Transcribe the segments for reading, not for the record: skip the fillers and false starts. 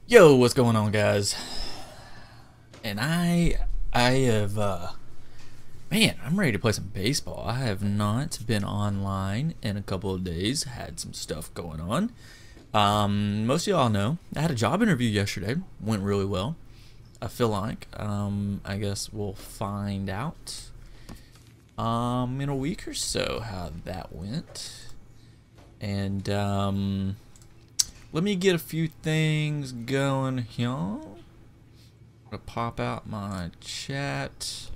Yo, what's going on, guys? And I have man, I'm ready to play some baseball. I have not been online in a couple of days. Had some stuff going on. Most of y'all know I had a job interview yesterday. Went really well. I feel like I guess we'll find out in a week or so how that went. And let me get a few things going here. I'm gonna pop out my chat,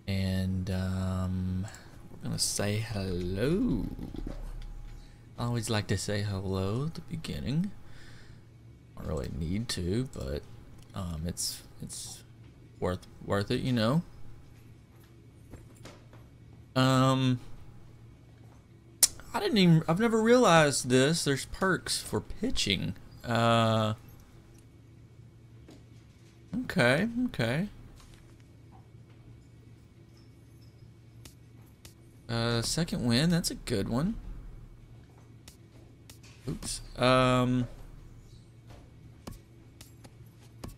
and we're gonna say hello. I always like to say hello at the beginning. I don't really need to, but it's worth it, you know. I've never realized this. There's perks for pitching. Okay. Second win, that's a good one. Oops. Create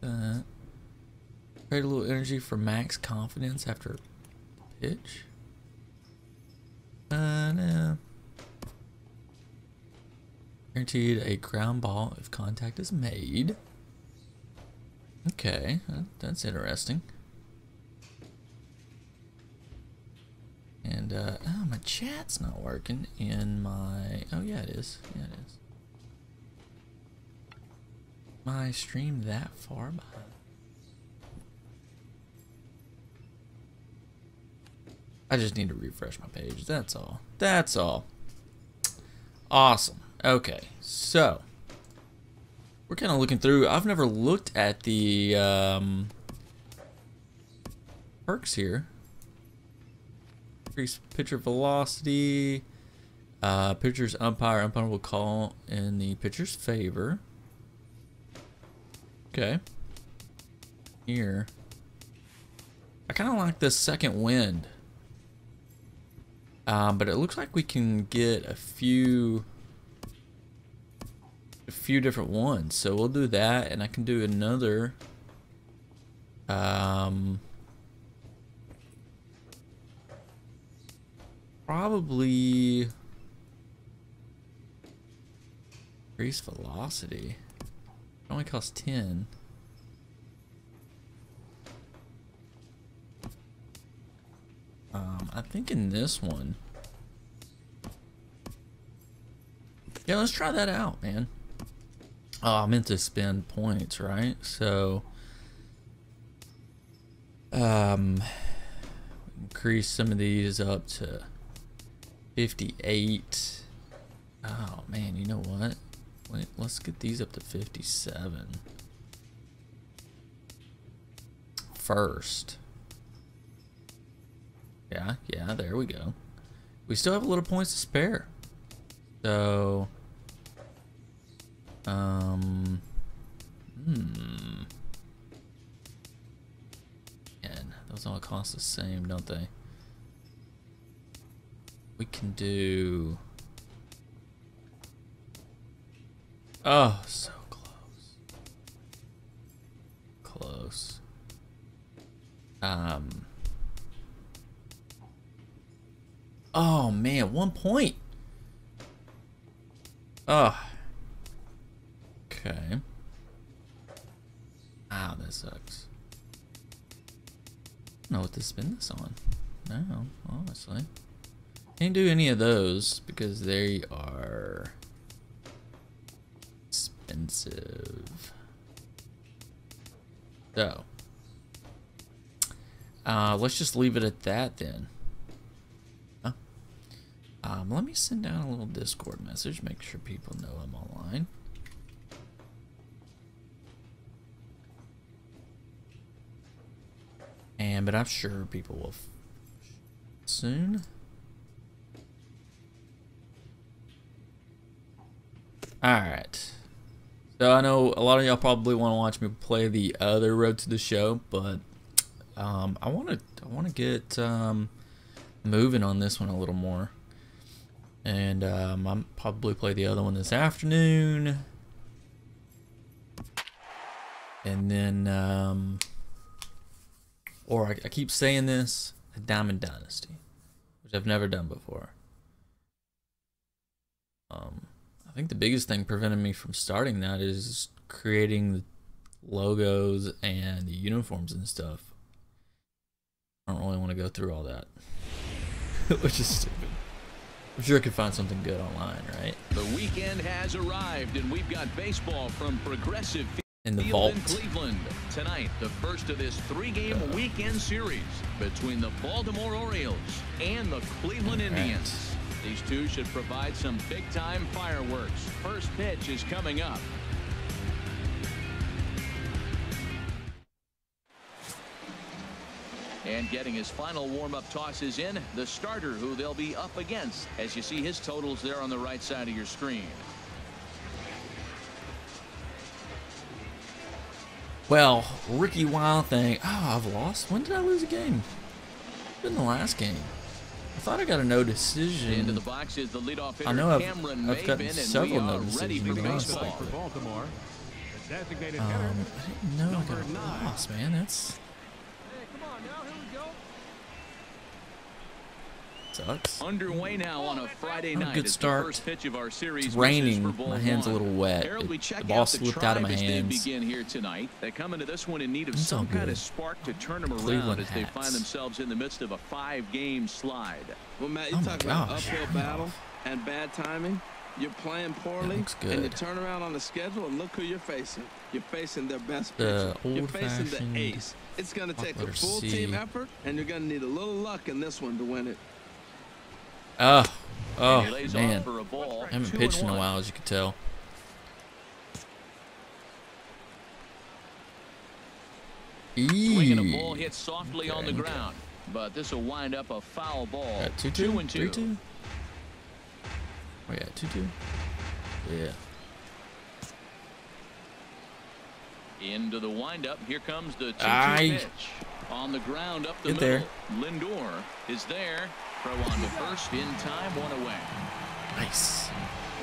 a little energy for max confidence after pitch. No. Guaranteed a ground ball if contact is made. Okay, that's interesting. And oh, my chat's not working in my. Oh yeah, it is. Yeah, it is. My stream that far behind. I just need to refresh my page. That's all. That's all. Awesome. Okay, so we're kind of looking through. I've never looked at the perks here. Increase pitcher velocity. Pitcher's umpire will call in the pitcher's favor. Okay. Here, I kind of like this second wind, but it looks like we can get a few different ones, so we'll do that, and I can do another probably increase velocity. It only costs 10. I think in this one, yeah, let's try that out, man. Oh, I meant to spend points, right? So, increase some of these up to 58. Oh man, you know what? Wait, let's get these up to 57 first. Yeah, there we go. We still have a little points to spare. So, and those all cost the same, don't they? We can do. Oh, so close. Close. Oh man, 1 point. Oh. Okay. Ow, that sucks. I don't know what to spend this on. No, honestly. Can't do any of those because they are expensive. So, let's just leave it at that then. Let me send down a little Discord message, make sure people know I'm online. But I'm sure people will soon. Alright. So I know a lot of y'all probably want to watch me play the other Road to the Show, but I want to get moving on this one a little more. And I'll probably play the other one this afternoon. And then, or I keep saying this, a Diamond Dynasty, which I've never done before. I think the biggest thing preventing me from starting that is creating the logos and the uniforms and stuff. I don't really want to go through all that, which is stupid. I'm sure I could find something good online, right? The weekend has arrived, and we've got baseball from Progressive In the Field vault. in Cleveland. Tonight, the first of this three-game weekend series between the Baltimore Orioles and the Cleveland Indians. These two should provide some big-time fireworks. First pitch is coming up. And getting his final warm-up tosses in, the starter who they'll be up against, as you see his totals there on the right side of your screen. Well, Ricky Wild thing. Oh, I've lost. When did I lose a game? In the last game. I thought I got a no decision. Into the box is the leadoff hitter, I know Cameron I've gotten Maven, several and we no are ready decisions. for baseball. For Baltimore, the designated I hitter, didn't know I got number a 9. loss, man. That's sucks. Underway now on a Friday night. Good It's start. the first pitch of our series. It's for raining. Ball My hand's a 1. little wet. Harold, we check The ball out the slipped out of my Tribe as they hands. begin here tonight. They come into this one in need of It's all some kind good. of spark to turn them around Cleveland as they hats. find themselves in the midst of a 5-game slide. Well, Matt, you Oh my talk about gosh. uphill battle and bad timing. You're playing poorly, looks and you good. turn around on the schedule, and look who you're facing. You're facing their best The pitcher. You're facing old-fashioned the ace. It's going to take a letter full C. team effort, and you're going to need a little luck in this one to win it. Oh, And he lays off man. for a ball. I haven't 2-1. pitched in a while, as you can tell. Swinging a ball hit softly Okay, on the okay. ground, but this will wind up a foul ball. Got 2-2? 2-2. 3-2? Oh, yeah, 2-2? Yeah. Into the windup. Here comes the 2-2 Aye. pitch. On the ground up the Get middle. there. Lindor is there. Throw on to first in time, one away. Nice.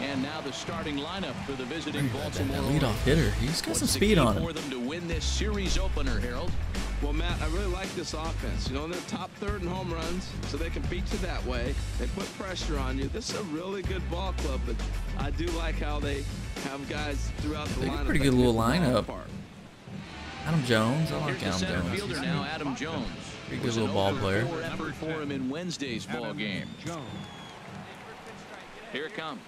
And now the starting lineup for the visiting That Baltimore leadoff Orioles. hitter, he's got What's some the speed key on for him. them to win this series opener, Harold? Well, Matt, I really like this offense. You know, they're top third in home runs, so they can beat you that way. They put pressure on you. This is a really good ball club, but I do like how they have guys throughout the They got lineup. a pretty that good can little hit the ball lineup. apart. Adam Jones, I like Here's the Adam center Jones. fielder now, Adam Jones. Pretty It good was an little ball 0-4 player. effort for him in Wednesday's ball game. Jones. Here it comes.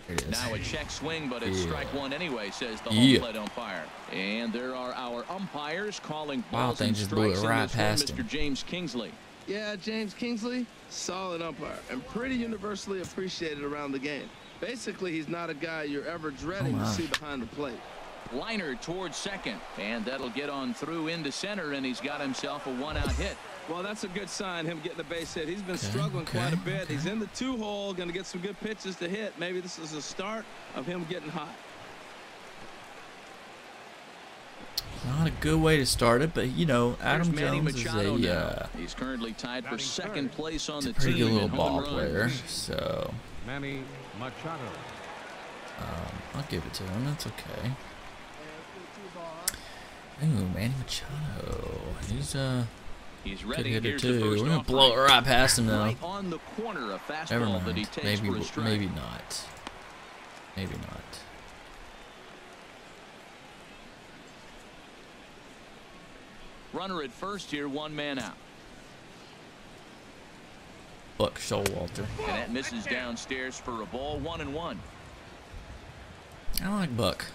There it is. Now a check swing, but it's Yeah. strike one anyway, says the Yeah. home plate umpire. And there are our umpires calling Wow, balls thing and just blew it strikes in right this one, past Mr. him. James Kingsley. Yeah, James Kingsley, solid umpire and pretty universally appreciated around the game. Basically, he's not a guy you're ever dreading to my. see behind the plate. Liner towards second, and that'll get on through into center, and he's got himself a one-out hit. Well, that's a good sign, him getting a base hit. He's been Okay, struggling okay, quite a bit. okay. He's in the 2-hole, going to get some good pitches to hit. Maybe this is the start of him getting hot. Not a good way to start it, but you know, Here's Adam Manny Jones is Machado a now. He's currently tied for Batting second third. place on the pretty team good little in home ball runs. player. So Manny Machado. I'll give it to him. That's okay. Ooh, Manny Machado. He's He's good ready. hitter Here's the too. first We're gonna offering. blow it right past him though. Right on the corner, a Never fastball that he mind. takes for a strike. Maybe not. Maybe not. Runner at first here, one man out. Buck Showalter. And that misses downstairs for a ball, 1-1. I like Buck.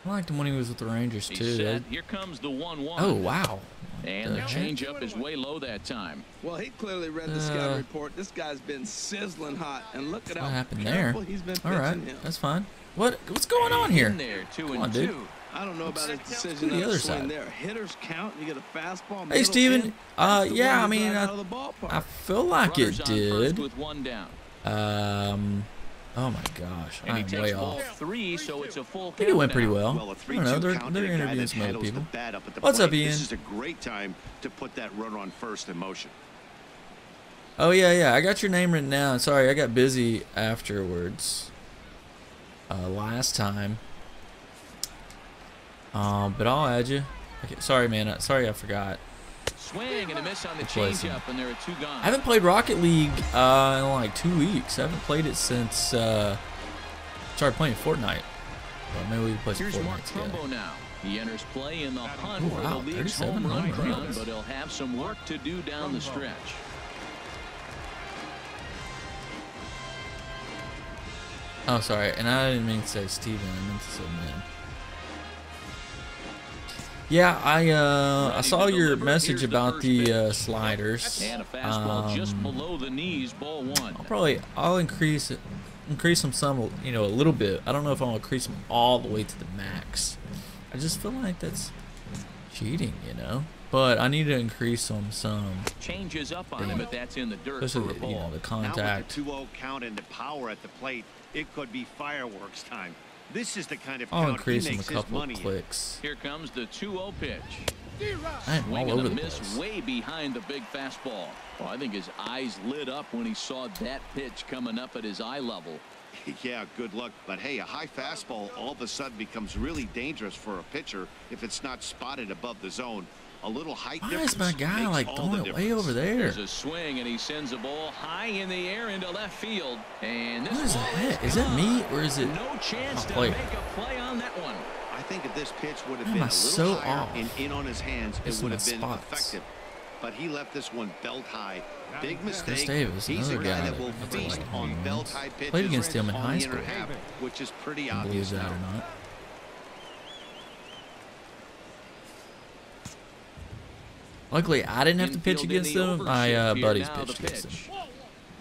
I liked him when he was with the Rangers He's too. set. Here comes the 1-1. Oh wow. And the heck? changeup is way low that time. Well, he clearly read the scout report. This guy's been sizzling hot, and look at What how happened there? careful he's been All pitching right, him. that's fine. What's going on In here? there, 2 on, and dude. 2. I don't know about his to decision the on other the swing side. there. Hitters count. You get a fastball. Hey middle Steven, in. That's the yeah, I one you mean, drive out of the ballpark. I feel like Runners it on first did. with one down. Oh my gosh, And he I'm takes way ball off. 3, so it's a full I think it count went pretty now. well. Well, a I 3-2 don't know, they're count and a guy interviewing that some other handles people. the bat up at the What's plate. up, Ian? This is a great time to put that runner on first in motion. Oh yeah, I got your name written down. Sorry, I got busy afterwards. Last time. But I'll add you. Okay, sorry, man. Sorry, I forgot. Swing and a miss on the Replace changeup, and there are 2 gone. I haven't played Rocket League in like 2 weeks. I haven't played it since started playing Fortnite. Well, maybe we can play some Here's Mark Fortnite together. Trumbo now. He enters play in the hunt for wow, the league's 37 home run home crown, runs. but he'll have some work to do down the stretch. Oh, sorry, and I didn't mean to say Steven. I meant to say man. Yeah, I saw your message about the sliders. And a fastball just below the knees, ball 1. I'll increase them some, you know, a little bit. I don't know if I'll increase them all the way to the max. I just feel like that's cheating, you know. But I need to increase them some. Changes up on him, but that's in the dirt Especially for a the, ball. you know, the Now with contact. the 2-0 count and the power at the plate, it could be fireworks time. This is the kind of I'll count increase he them a makes his couple money of in. clicks. Here comes the 2-0 pitch. I am Swing all and over a the miss place. way behind the big fastball. Well, I think his eyes lit up when he saw that pitch coming up at his eye level. Yeah, good luck. But hey, a high fastball all of a sudden becomes really dangerous for a pitcher if it's not spotted above the zone. A little height Why difference is my guy makes like all throwing the it way difference. over there? There's a swing, and he sends a ball high in the air into left field. And this What is ball that? is Is that me gone. or is it No chance a to player? make a play on that one. I think if this pitch would have Why been am a I little so higher off? and in on his hands, it Missing would my have been spots. effective. But he left this one belt high. Big Chris mistake. Davis, He's a another guy guy that will that played feast like on home belt runs. high pitches. Played against him in on high the inner school. half, which is pretty Believe obvious that now. or not. Luckily, I didn't have to pitch Infield in against the him. My overshift here. buddies Now the pitched against him. pitch.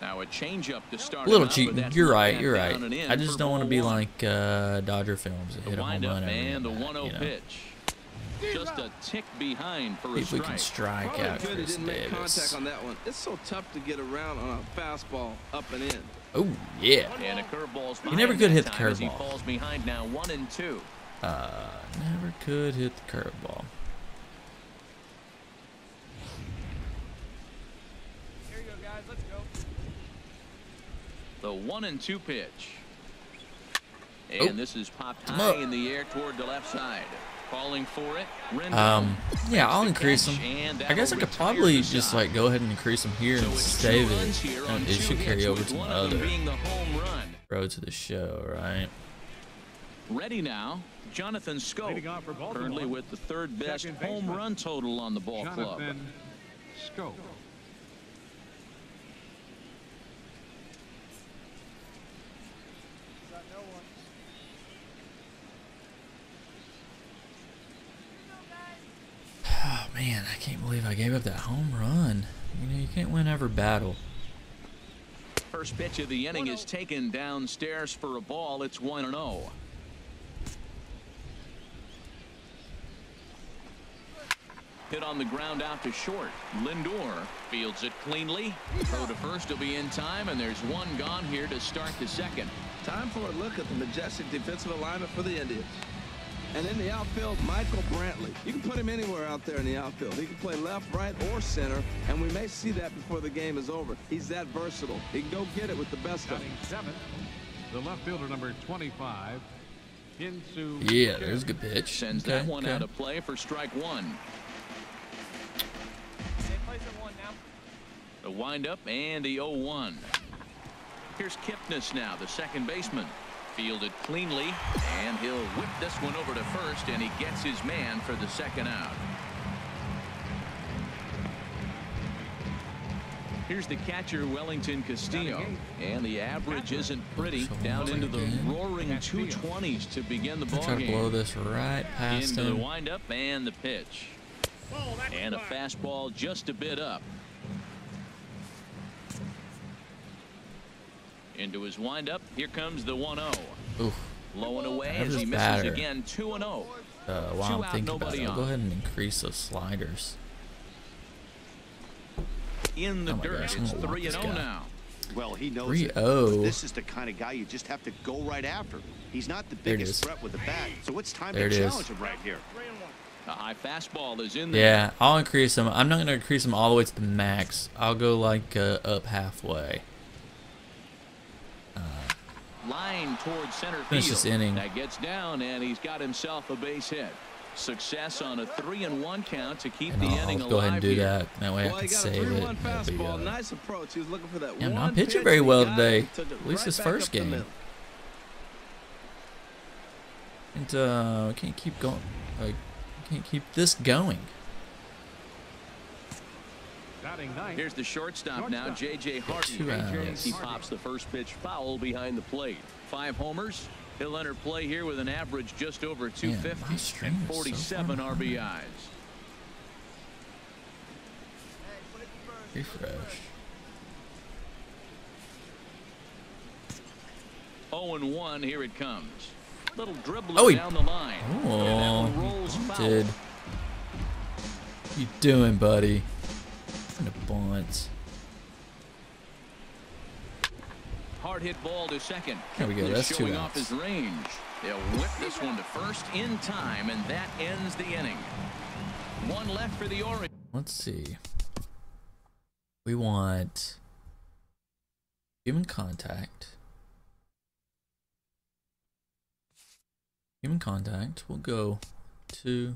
Now a changeup to start. A little him up, but cheating. that's You're knocked right. back You're right. down and in I just for don't want to ball be 1. like Dodger films that The hit a home windup run every and the at bat, 1-0 you know. pitch. Just a tick behind for See a if we can strike. strike Probably out good he Chris didn't make contact Davis. on that one. It's so tough to get around on a fastball up and in. Oh yeah. And a curveball's He never behind could that hit the time as He curveball. falls behind now 1-2. Never could hit the curveball. Here you go, guys. Let's go. The 1-2 pitch. Oh. And this is popped Come high up. in the air toward the left side. Calling for it. Rendon Yeah, I'll makes the increase catch, them. and I guess I that'll could retire probably the just side. like go ahead and increase them here So and it's save 2 runs it. here on And 2 it should carry hits, over with to my one of them other being the home run. road to the show, right? Ready now, Jonathan Scope, Leading off for Baltimore. currently with the third best Second home baseman. run total on the ball club. Jonathan Scope. Oh man, I can't believe I gave up that home run. You know, you can't win every battle. First pitch of the inning is taken downstairs for a ball. It's 1-0. Hit on the ground out to short. Lindor fields it cleanly. Throw to first will be in time, and there's one gone here to start the second. Time for a look at the majestic defensive alignment for the Indians. And in the outfield, Michael Brantley. You can put him anywhere out there in the outfield. He can play left, right, or center, and we may see that before the game is over. He's that versatile. He can go get it with the best of Batting them. seventh, the left fielder, number 25, Hinsu. Yeah, there's a good pitch. Sends Okay, that one okay. out of play for strike one. The windup and the 0-1. Here's Kipnis now, the second baseman. Fielded cleanly, and he'll whip this one over to first, and he gets his man for the second out. Here's the catcher, Wellington Castillo, and the average isn't pretty. Down into the roaring 220s to begin the I'll try to blow ballgame. this right past Into the him. windup and the pitch. And a fastball just a bit up. Into his windup. Here comes the 1-0. Oof. Low and away That as he is misses batter. again. 2-0. While Two I'm out, thinking about nobody it, I'll go on. ahead and increase those sliders. In the Oh my dirt. gosh, I'm It's gonna walk this 3-0 guy. now. Well, he knows 3-0. it. But this is the kind of guy you just have to go right after. He's not the There it biggest is. threat with the bat, so it's time There to it is. challenge him right here. A high fastball is in there. Yeah, I'll increase them. I'm not going to increase them all the way to the max. I'll go like up halfway. Line towards center Finish field. this inning. That gets down, and he's got himself a base hit. Success on a 3-1 count to keep And the I'll inning go ahead and do alive here. that. That way I Well, can he got a save it. 3-1 That'll be, fastball. Nice approach. He was looking for that yeah, I'm one not pitching pitch, very and he well got today. it, took it At least right this back first up the game. middle. And can't keep going. Can't keep this going. Batting ninth. Here's the shortstop now, J.J. Hardy. 2 outs. As he pops the first pitch foul behind the plate. 5 homers. He'll enter play here with an average just over 250 and 47 RBIs. Refresh. 0-1, here it comes. Little dribbler Oh, down the line. And that Oh, one rolls foul. did. What you doing, buddy? In a bunt. Hard hit ball to second. There we go. He's That's 2 showing off outs. his range. They'll whip this one to first in time, and that ends the inning. 1 left for the Orioles. Let's see. We want human contact. Human contact. We'll go to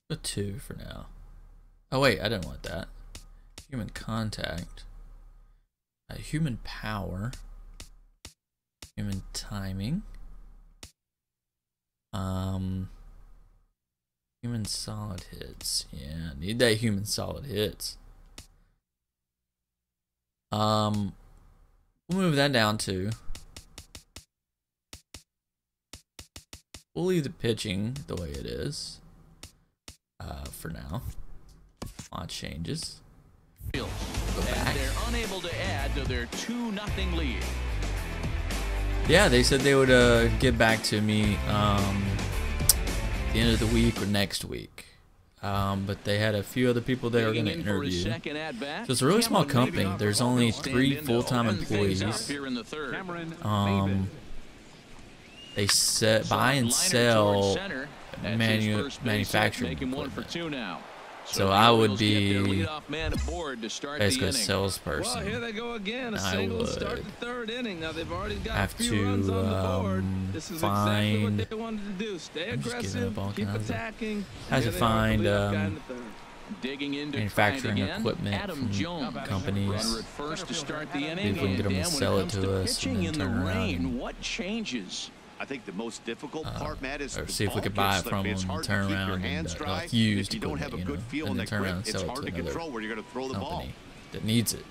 a 2 for now. Oh wait, I didn't want that. Human contact. Human power. Human timing. Human solid hits. Yeah, need that human solid hits. We'll move that down to. We'll leave the pitching the way it is. For now. Odd changes. Go back. And they're unable to add to their 2-0 lead. Yeah, they said they would get back to me the end of the week or next week. But they had a few other people they were going to interview. So it's a really small company. There's only 3 full-time employees. They buy and sell manufacturing equipment. So I would be basically a salesperson. Well, here they go again. A I single would to start the 3rd inning. Now they've already got have a few runs on the board. to This is exactly what find. they wanted to do. Stay I'm just giving aggressive, up all keep kinds of- attacking. Had to Here they are, find the leadoff guy in the 3rd. Digging into manufacturing again, equipment Adam from Jones. companies. Runner at first to start the See inning. if we can get them to And Dan, when sell it comes to us pitching and in then the turn around rain, and- what changes? I think the most difficult part, Matt, is or the see if we ball could gets buy it slipped. from It's them and hard to turn keep around your and hands dry. like used If you don't have a equipment, good feel and in then the turn grip, around and it's sell it hard to to another control where you're going to throw the ball. company that needs it.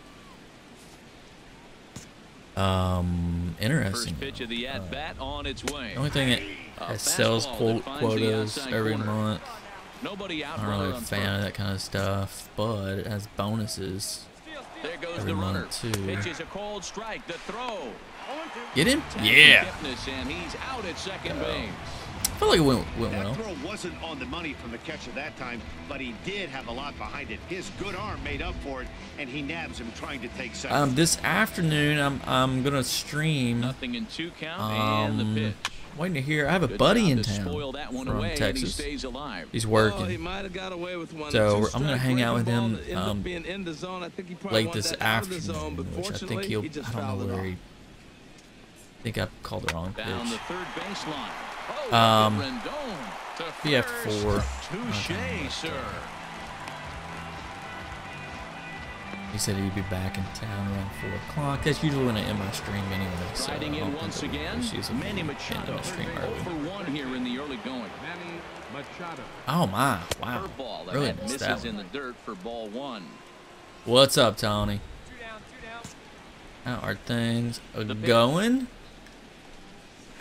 Interesting. First pitch of the at bat on its way. The only thing that A has sales fastball that finds the quotas outside every corner. month. Nobody out. I'm not really a runner on fan of first. that kind of stuff, but it has bonuses. There goes every the runner. month, too. Pitches a cold strike. The throw. Get him? Tackle Yeah. fitness, and he's out at second base. I feel like it went That well. throw wasn't on the money from the catcher that time, but he did have a lot behind it. His good arm made up for it, and he nabs him trying to take second. This afternoon, I'm gonna stream. 0-2 count and the pitch. Waiting to hear. I have a Good buddy job in to town spoil that one from away, and he Texas. stays alive. He's Well, he working. might have got away with one. So Two I'm gonna strike hang out with breaking him ball that ended up being in the zone. I think he probably late wanted this that out of the afternoon, zone, but which I think fortunately, he'll. he just I don't fouled know it where off. he. I think I called the wrong Down the pitch. third baseline. Rendon to He had first. 4. Touche, sir. He said he'd be back in town around 4 o'clock. That's usually when I end my stream anyway. So I Riding don't in think once there'll be again, issues if Manny we Machado. end my stream 0 early. for 1 here in the early going. Manny Machado. Oh my! Wow. Curveball Really that missed misses that in one. the dirt for ball 1. What's up, Tony? 2 down. How are things pitch. going?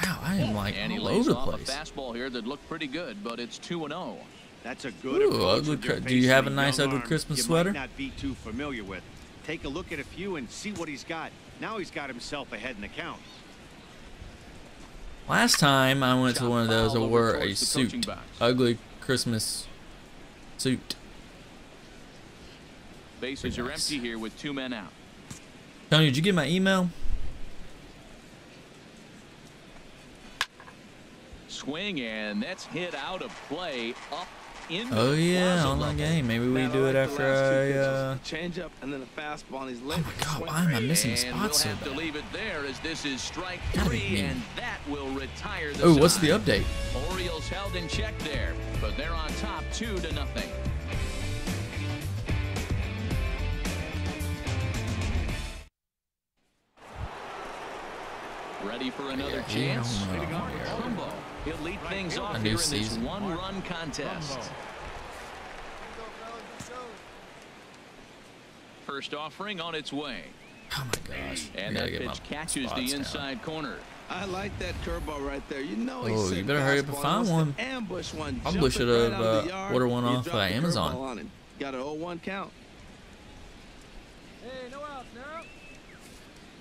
Wow, I am like And he all lays over the off place. a fastball here that looked pretty good, but it's 2-0. That's a good Ooh, approach ugly with your do you face have and a nice young ugly arm Christmas you sweater? might not be too familiar with. Take a look at a few and see what he's got. Now he's got himself ahead in the count. Last time I went to Shot one of those, I foul over wore a towards the coaching suit, box. ugly Christmas suit. Bases are nice. empty here with 2 men out. Tony, did you get my email? Swing, and that's hit out of play, up into Oh yeah, plaza online level. game. Maybe we Man, do I it like the after last two I. pitches. The changeup and then the fastball, and he's Oh late. my God, why am I missing the And spot we'll so have to bad? leave it there as this is strike Gotta be 3, me. and that will retire the Oh, what's the side. update? Orioles held in check there, but they're on top 2-0. Ready for another Yeah, chance? yeah. Rumbo. He'll lead things off A here new in this season. one-run contest. First offering on its way. Oh my gosh. And I gotta that get my pitch catches spots the down. inside corner. I like that curveball right there. You know he's Oh, you sitting better hurry up and fastball, find wants to one. Ambush one. Probably jumping should right have, out of the yard. ordered one You off drop the Amazon. curveball on him. Got an 0-1 count.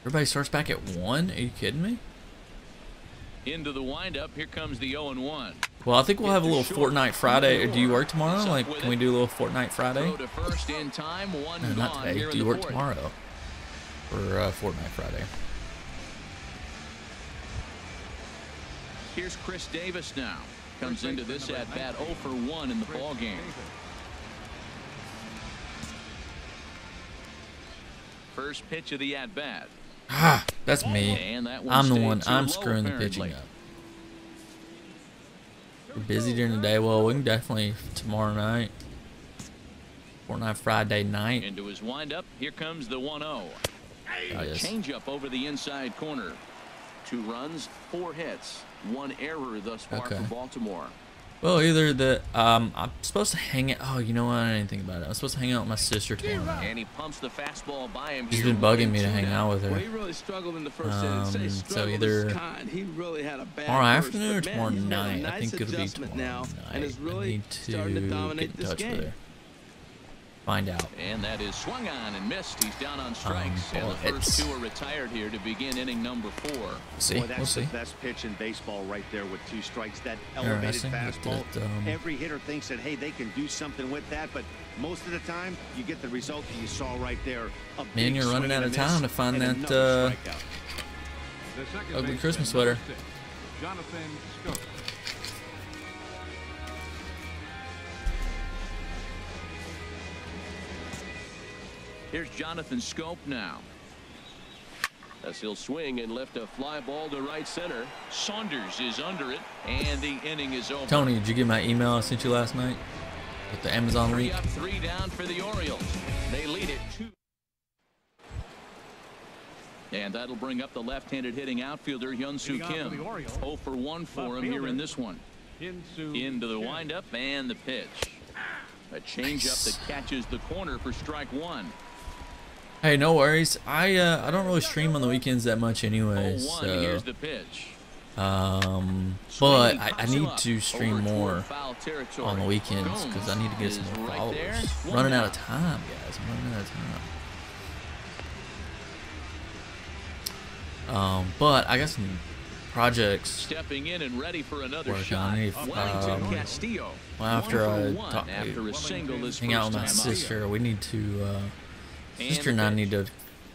Everybody starts back at 1? Are you kidding me? Into the windup. Here comes the 0-1. Well, I think we'll have a little Fortnite Friday. Or do you work tomorrow? Like, can we do a little Fortnite Friday? Throw to first in time. One No, not gone today. here Do in you the work fourth. tomorrow? For Fortnite Friday. Here's Chris Davis now. Comes into this at bat 0 for 1 in the ball game. First pitch of the at bat. Ah, that's me. And that I'm the stayed one. too I'm low, screwing the apparently. pitching up. We're busy during the day. Well, we can definitely tomorrow night. Fortnite Friday night. Into his windup. Here comes the 1-0. A Yes. changeup over the inside corner. 2 runs, 4 hits, 1 error thus far Okay. for Baltimore. Well, either the I'm supposed to hang out. Oh, you know what? I didn't think about it. I'm supposed to hang out with my sister tomorrow. And he pumps the fastball by him. She's here, been bugging me to 1-2 hang now. out with Well, her. he really struggled in the first inning. Say So struggled either is kind. He really had a bad tomorrow first, afternoon or but, man, tomorrow he's made a night. I nice think it'll be adjustment tomorrow now, night. and is I really need to starting to get dominate in this touch game. with her. Find out. And that is swung on and missed. He's down on strikes. And the boy, first it's- 2 are retired here to begin inning number 4. See, Boy, that's we'll see. the best pitch in baseball right there with 2 strikes. That elevated Interesting. fastball. That, Every hitter thinks that, hey, they can do something with that, but most of the time, you get the result that you saw right there. A Man, big you're running swing out and of a miss, time to find and that, another strikeout. The second ugly baseman, Christmas sweater. number 6, Jonathan Scope. Here's Jonathan Scope now. As he'll swing and lift a fly ball to right center. Saunders is under it, and the inning is over. Tony, did you get my email I sent you last night with the Amazon 3 link? up, 3 down for the Orioles. They lead it 2. And that'll bring up the left-handed hitting outfielder Hyun-Soo Leading off for Kim. the Orioles, 0 for 1 for left him here in fielder, this one. Into Into the windup and the pitch. A changeup that catches the corner for strike 1. Hey, no worries. I don't really stream on the weekends that much anyway, 0-1. so Here's the pitch. but I need to stream Over toward more foul territory. on the weekends because I need to get Gomes some more is right followers. there. One Running out down. of time, guys. I'm running out of time. But I got some projects. Stepping in and ready for another Working shot. on it. Wellington Castillo. Well, after 1 for I 1 talk, after a single his hang out with my first time up. sister, we need to. Sister And and I the need to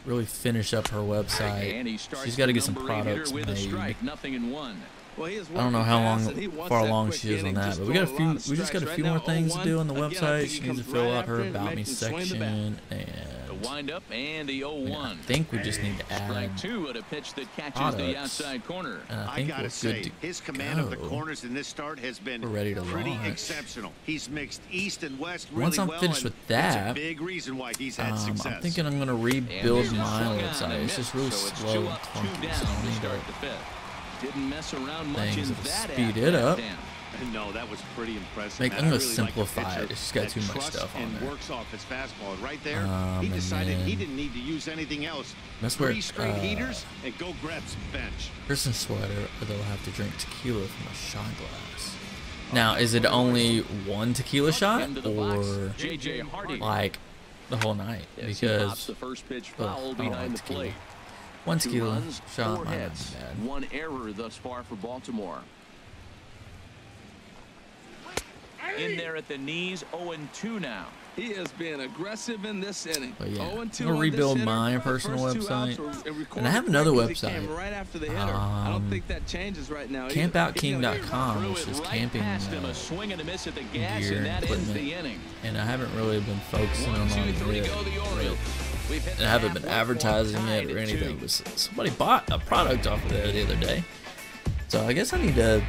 really finish up her And website. he starts She's got to the get some number 8 hitter products with a made. strike, 0-1. Well, he is I don't know working how fast, long, and he wants far that along quick she is on inning, that, just but we got a throwing few. lot of We just got a strikes. few Right more now, things to 0-1. do on the Again, I website. think She he needs to comes fill right out after her it and about me makes him swing the bat. section, The and windup and the 0-1. I think we just need to add. Strike 2 at a pitch that catches the products. outside corner. And I I think gotta we're say, good to his command of the go. corners in this start has been We're ready to pretty launch. exceptional. He's mixed east and west really Once I'm well, finished and with that's that, a big reason why he's had I'm success. thinking I'm gonna And rebuild here's a my swung on website. and It's just missed, really so it's slow 2 and up, 2 clunky, so down I to need start to the 5th. Didn't mess around much things in to that speed at it up. Dan. No, that was pretty impressive. I'm man. gonna I really like a simplify pitcher it. It's just got that too much trusts stuff on and there. works off his fastball. And right there, he And decided he then- didn't need to use anything else. That's where 3 straight heaters and go grab some bench. Christmas sweater, or they'll have to drink tequila from a shot glass. Now, is it only one tequila shot, Into the box, or J.J. Hardy. like the whole night? As he pops Because the first pitch ugh, foul I don't behind like the plate. tequila. One 2 tequila runs, shot 4 might not hits, be bad. 1 error thus far for Baltimore. In there at the knees, 0-2 now. He is being aggressive in this inning. But yeah, 0-2 I'm gonna rebuild my personal website, and I have another website. Right after the hitter. I don't think that changes right now. CampOutKing.com, which is Right camping past him, a swing and a miss at the gas, gear and that ends equipment. the inning. And I haven't really been focusing 1, on 2, 3 it. go the Orioles. We've hit And I the haven't been halfway advertising point, it tied or at anything. 2. But somebody bought a product off of there the other day, so I guess I need to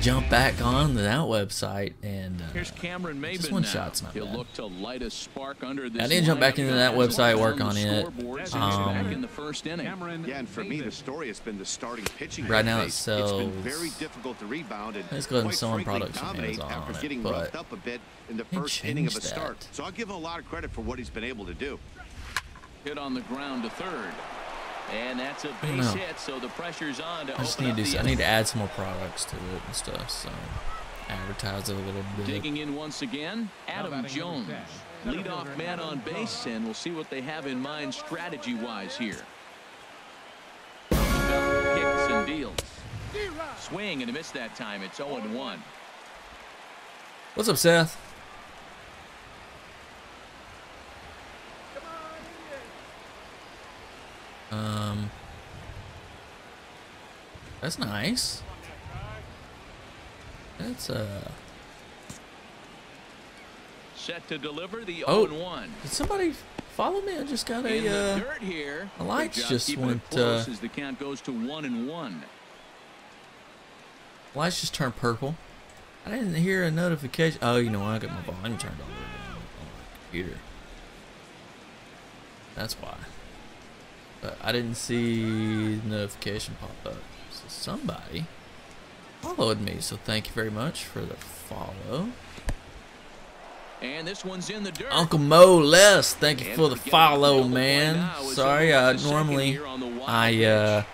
jump back on that website and Here's Cameron Maben just one now. shot's not He'll bad. look to light a spark under this. I need to jump back lineup. into that website, work on it. Back in the first inning. Cameron Yeah, and for me, the Maben. story has been the starting pitching. Right now it phase. It's been sells- very difficult to rebound and Let's go ahead and quite sell on frankly, products from dominate Amazon after on it, getting but roughed up a bit in the they first inning of a changed start. that. So I'll give him a lot of credit for what he's been able to do. Hit on the ground to third. And that's a I don't base know. hit, so the pressure's on to I just open up need the to. I inning. need to add some more products to it and stuff. So advertise it a little bit. Digging in once again, Adam batting Jones. number 10. Leadoff man on base, and we'll see what they have in mind strategy-wise here. Kicks and deals. Swing and a miss that time. It's 0-1. What's up, Seth? That's nice. That's Set to deliver the Oh. 0-1. Did somebody follow me? I just got In the a dirt here. the lights Good job just keeping it went, close as the count goes to 1-1. lights just turned purple. I didn't hear a notification. Oh, you know what? I got my volume turned all the way down on my computer. That's why. But I didn't see the notification pop up. So somebody followed me. So thank you very much for the follow. And this one's in the dirt. Uncle Mo Les, thank you And for the getting follow, the field man. play now is Sorry, almost a second normally here on the wild I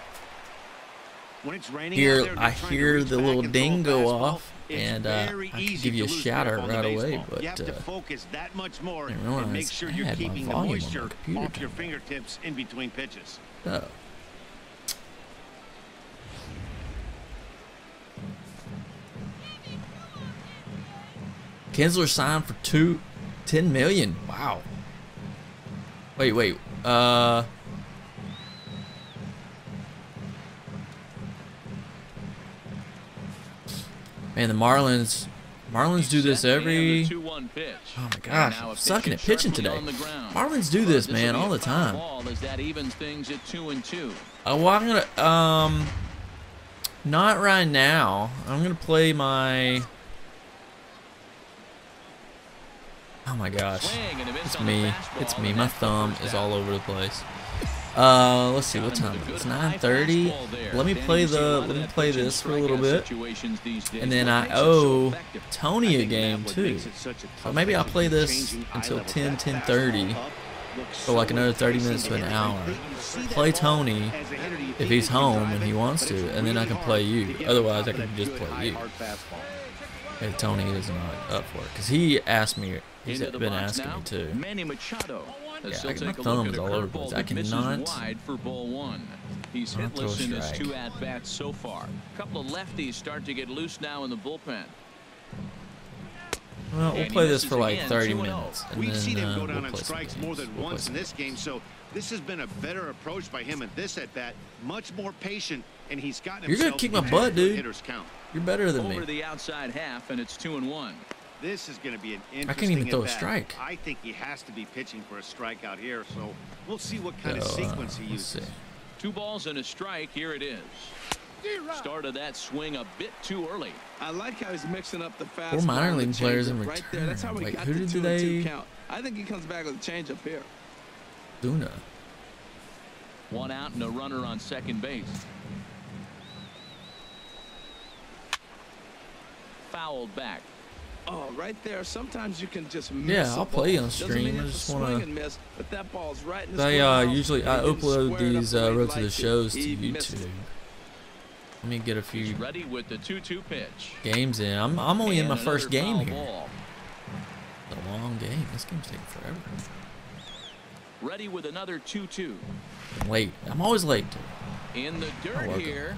When it's raining hear out there, I you're trying to hear reach the back little and throw a ding go fastball. off, It's and I very could easy give you a to lose shout grip out on the right away, baseball. but you have to focus that much more I didn't and realize make sure I you're had my keeping the volume on my moisture computer off your turned. fingertips in between pitches. oh. Kinsler signed for $10 million. Wow. Wait. Man, the Marlins do this every. And the 2-1 pitch. Oh my And gosh, now a I'm pitch sucking hit at pitching sharply today. on the ground. Marlins do this, But man, will be all a the foul time. ball as that evens things at 2-2. Oh, well, I'm gonna not right now. I'm gonna play my. Oh my gosh, Swing and a miss it's on the me. fastball, It's me. and My that's the thumb first is out. all over the place. Let's see what time it is. It's 9:30. Let me play this for a little bit, and then I owe Tony a game too. So maybe I'll play this until 10:30 for like another 30 minutes to an hour. Play Tony if he's home and he wants to, and then I can play you. Otherwise, I can just play you. If Tony is not up for it, because he asked me. He's Into the been box asking now, me too. Manny Machado. Yeah, As he'll my take a thumb look is at a all over the curveball place. I that misses cannot- wide for ball one. He's I'll throw a hitless in his strike. 2 at-bats so far. A couple of lefties start to get loose now in the bullpen. Well, we'll And he play this misses for like again, 30 2-0. minutes, and We've seen him then go down we'll on play some strikes more games. than We'll play once some in this game, so this has been a better approach by him at this at-bat. Much more patient, and he's gotten You're gonna himself kick my into butt, a dude. hitter's count. You're better than Over me. the outside half, and it's 2-1. This is going to be an interesting I can't even throw a at-bat. strike. I think he has to be pitching for a strikeout here, so we'll see what kind of So, sequence he let's uses. see. 2 balls and a strike. Here it is. Started that swing a bit too early. I like how he's mixing up the fastball. minor and the league players in changeup right there. That's how we return. got Wait, the who did 2-2 they- count. I think he comes back with a changeup here. Luna. 1 out and a runner on second base. Fouled back. Oh, right there. Sometimes you can just miss. Yeah, a I'll play ball. on Doesn't stream. mean I it's a just swing wanna- and miss, but that ball's right in the I square usually house, and he didn't upload square it up these the way he road to the liked it. shows to He missed it. YouTube. Let me get a He's few ready with the 2-2 pitch. games in. I'm only in my And first another game foul here. ball. It's a long game. This game's taking forever. Ready with another 2-2. I'm late. I'm always late. In the dirt welcome. here.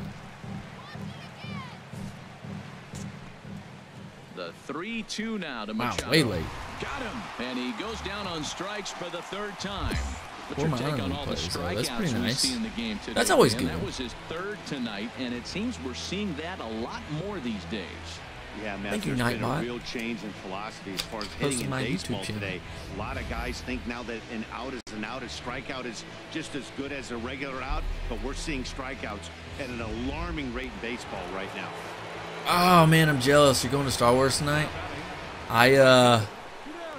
The 3-2 now to Wow, Machado. way late. Got him. And he goes down on strikes for the third time. Four What's your take on minor all the plays, though. That's strikeouts pretty we nice. see in the game today? That's always And good. that was his third tonight, and it seems we're seeing that a lot more these days. Yeah, man, Thank you, there's been a Nightbot. real change in philosophy as far as Post hitting to in my baseball YouTube channel. today. A lot of guys think now that an out is an out, a strikeout is just as good as a regular out, but we're seeing strikeouts at an alarming rate in baseball right now. Oh man, I'm jealous. You're going to Star Wars tonight?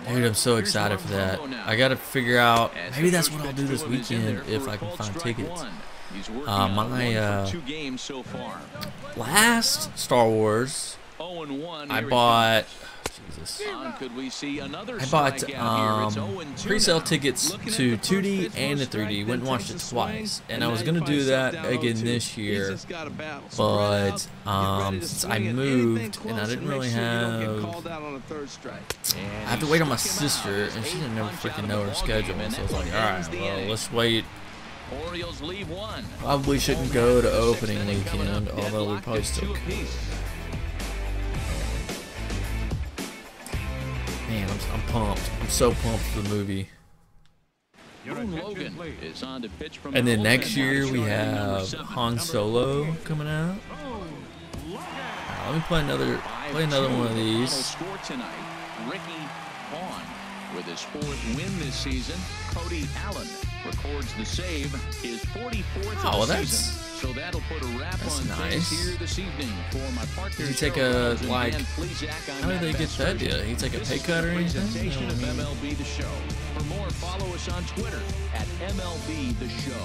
Dude, I'm so excited for that. I gotta figure out, maybe that's what I'll do this weekend if I can find tickets. My last Star Wars, I bought, Jesus, I bought pre-sale tickets to 2D and the 3D. Went and watched it twice, and I was gonna do that again this year, but since I moved and I didn't really have, I have to wait on my sister, and she didn't never freaking know her schedule, so I was like, all right, well, let's wait. Orioles leave one. Probably shouldn't go to opening weekend, although we probably still could. Man, I'm pumped. I'm so pumped for the movie. Logan is on to pitch from And then the next bullpen. year we Starting at number have 7. Han Solo coming out. Let me play another one of these. Final score tonight. Ricky Vaughn with his 4th win this season. Cody Allen records the save, his 44th Oh, well, of the that's- season. So that'll put a wrap on nice. things here this evening for my partner. Did he take a, like, how did they get that deal? Did he take a pay cut or anything? Presentation of I mean, MLB The Show. For more, follow us on Twitter at MLB The Show.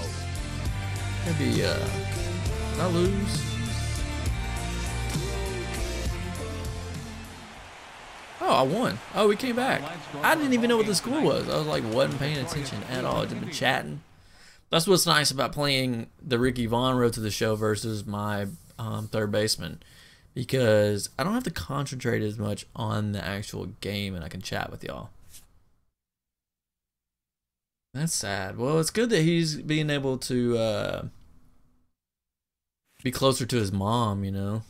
maybe, did I lose? Oh, I won. Oh, we came back. I didn't even know what the score was. I was like, wasn't paying attention at all. I've been chatting. That's what's nice about playing the Ricky Vaughn Road to the Show versus my third baseman, because I don't have to concentrate as much on the actual game, and I can chat with y'all. That's sad. Well, it's good that he's being able to be closer to his mom, you know.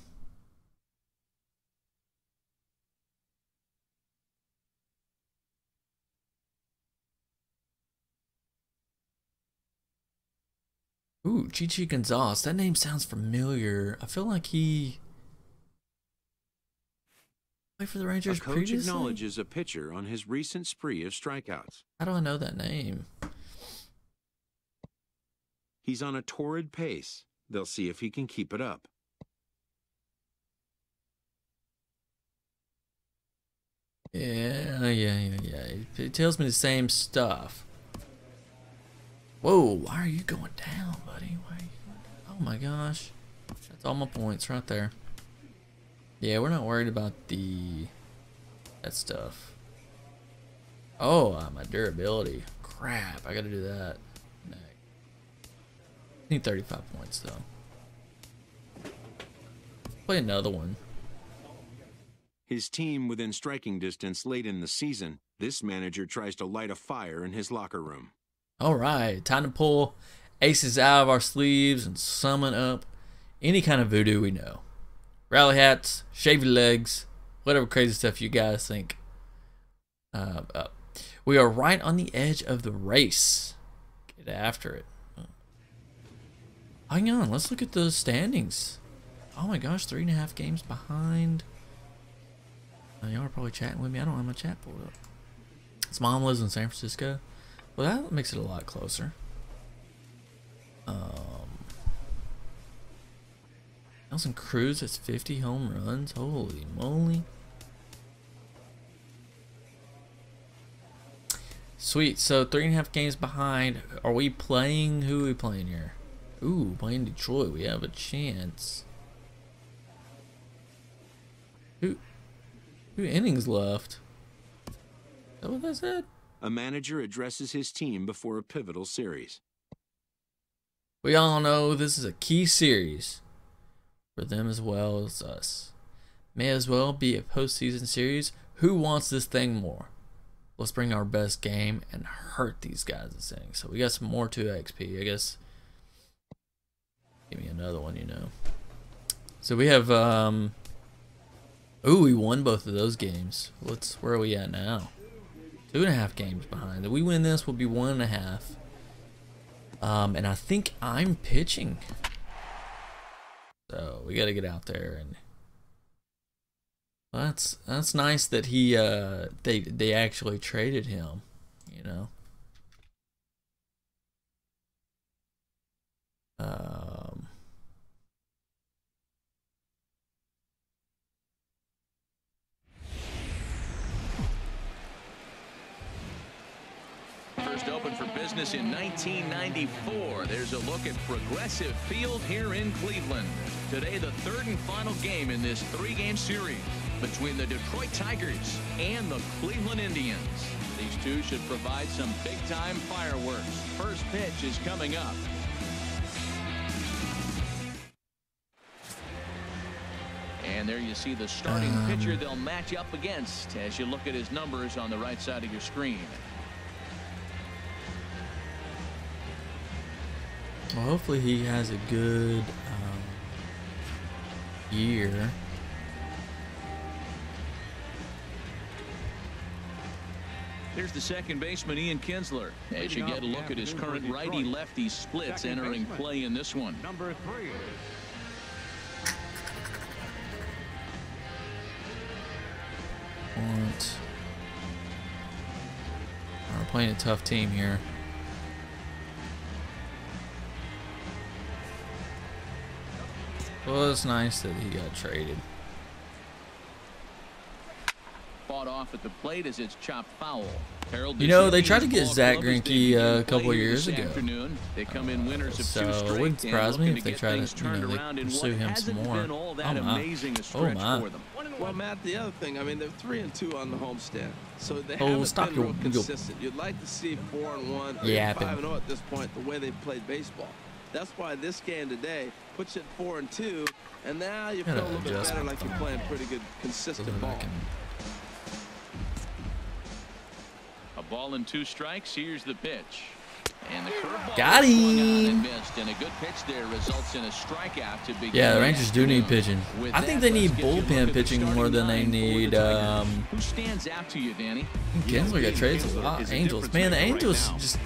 Ooh, Chichi Gonzalez. That name sounds familiar. I feel like he played for the Rangers A coach previously. acknowledges a pitcher on his recent spree of strikeouts. How do I know that name? He's on a torrid pace. They'll see if he can keep it up. Yeah. It tells me the same stuff. Whoa, why are you going down, buddy? Why are you going down? Oh my gosh. That's all my points right there. Yeah, we're not worried about that stuff. Oh, my durability. Crap, I gotta do that. Need 35 points though. Play another one. His team within striking distance late in the season, this manager tries to light a fire in his locker room. All right, time to pull aces out of our sleeves and summon up any kind of voodoo we know. Rally hats, shave your legs, whatever crazy stuff you guys think. We are right on the edge of the race. Get after it. Hang on, let's look at the standings. Oh my gosh, 3.5 games behind. Y'all are probably chatting with me. I don't have my chat pulled up. His mom lives in San Francisco. Well, that makes it a lot closer. Nelson Cruz has 50 home runs. Holy moly. Sweet. So 3.5 games behind. Are we playing? Who are we playing here? Ooh, playing Detroit. We have a chance. Two innings left. Is that what that said? A manager addresses his team before a pivotal series. We all know this is a key series for them as well as us. May as well be a postseason series. Who wants this thing more? Let's bring our best game and hurt these guys this inning. So we got some more 2 XP, I guess. Give me another one, you know. So we have ooh, we won both of those games. Where are we at now? 2.5 games behind. If we win this, we'll be 1.5. And I think I'm pitching. So we got to get out there, and that's nice that he they actually traded him, you know. First opened for business in 1994. There's a look at Progressive Field here in Cleveland. Today, the third and final game in this 3-game series between the Detroit Tigers and the Cleveland Indians. These two should provide some big-time fireworks. First pitch is coming up. And there you see the starting pitcher they'll match up against as you look at his numbers on the right side of your screen. Well, hopefully he has a good year. Here's the second baseman, Ian Kinsler, as you get a look at his current righty-lefty splits entering play in this one. Number 3. We're playing a tough team here. Well, it's nice that he got traded. Fought off at the plate as it's chopped foul. You know, they tried to get Zach Greinke a couple of years ago. They come in winners of So 2 it straight, wouldn't surprise me if they try things to, you know, turned they around in pursue what him some hasn't more. been all Oh that my. amazing a Oh stretch my. for them. Well, Matt, the other thing, I mean, they're 3-2 on the homestand, so they Oh, haven't stop been your- real consistent. You'd like to see 4-1, Yeah, 5-0 at this point, the way they've played baseball. That's why this game today puts it 4-2, and now you feel a little bit better, like you're playing pretty good, consistent ball. A ball and 2 strikes. Here's the pitch. And the curveball Got swung on him. and missed, and a good pitch there results in a strikeout to begin. Yeah, the Rangers do need pitching. With I think that, they need let's get you a look bullpen at the pitching more starting than they 9 for the need. Tigers. Who stands out to you, Danny? Kinsler got traded a lot. Angels, man, the Angels just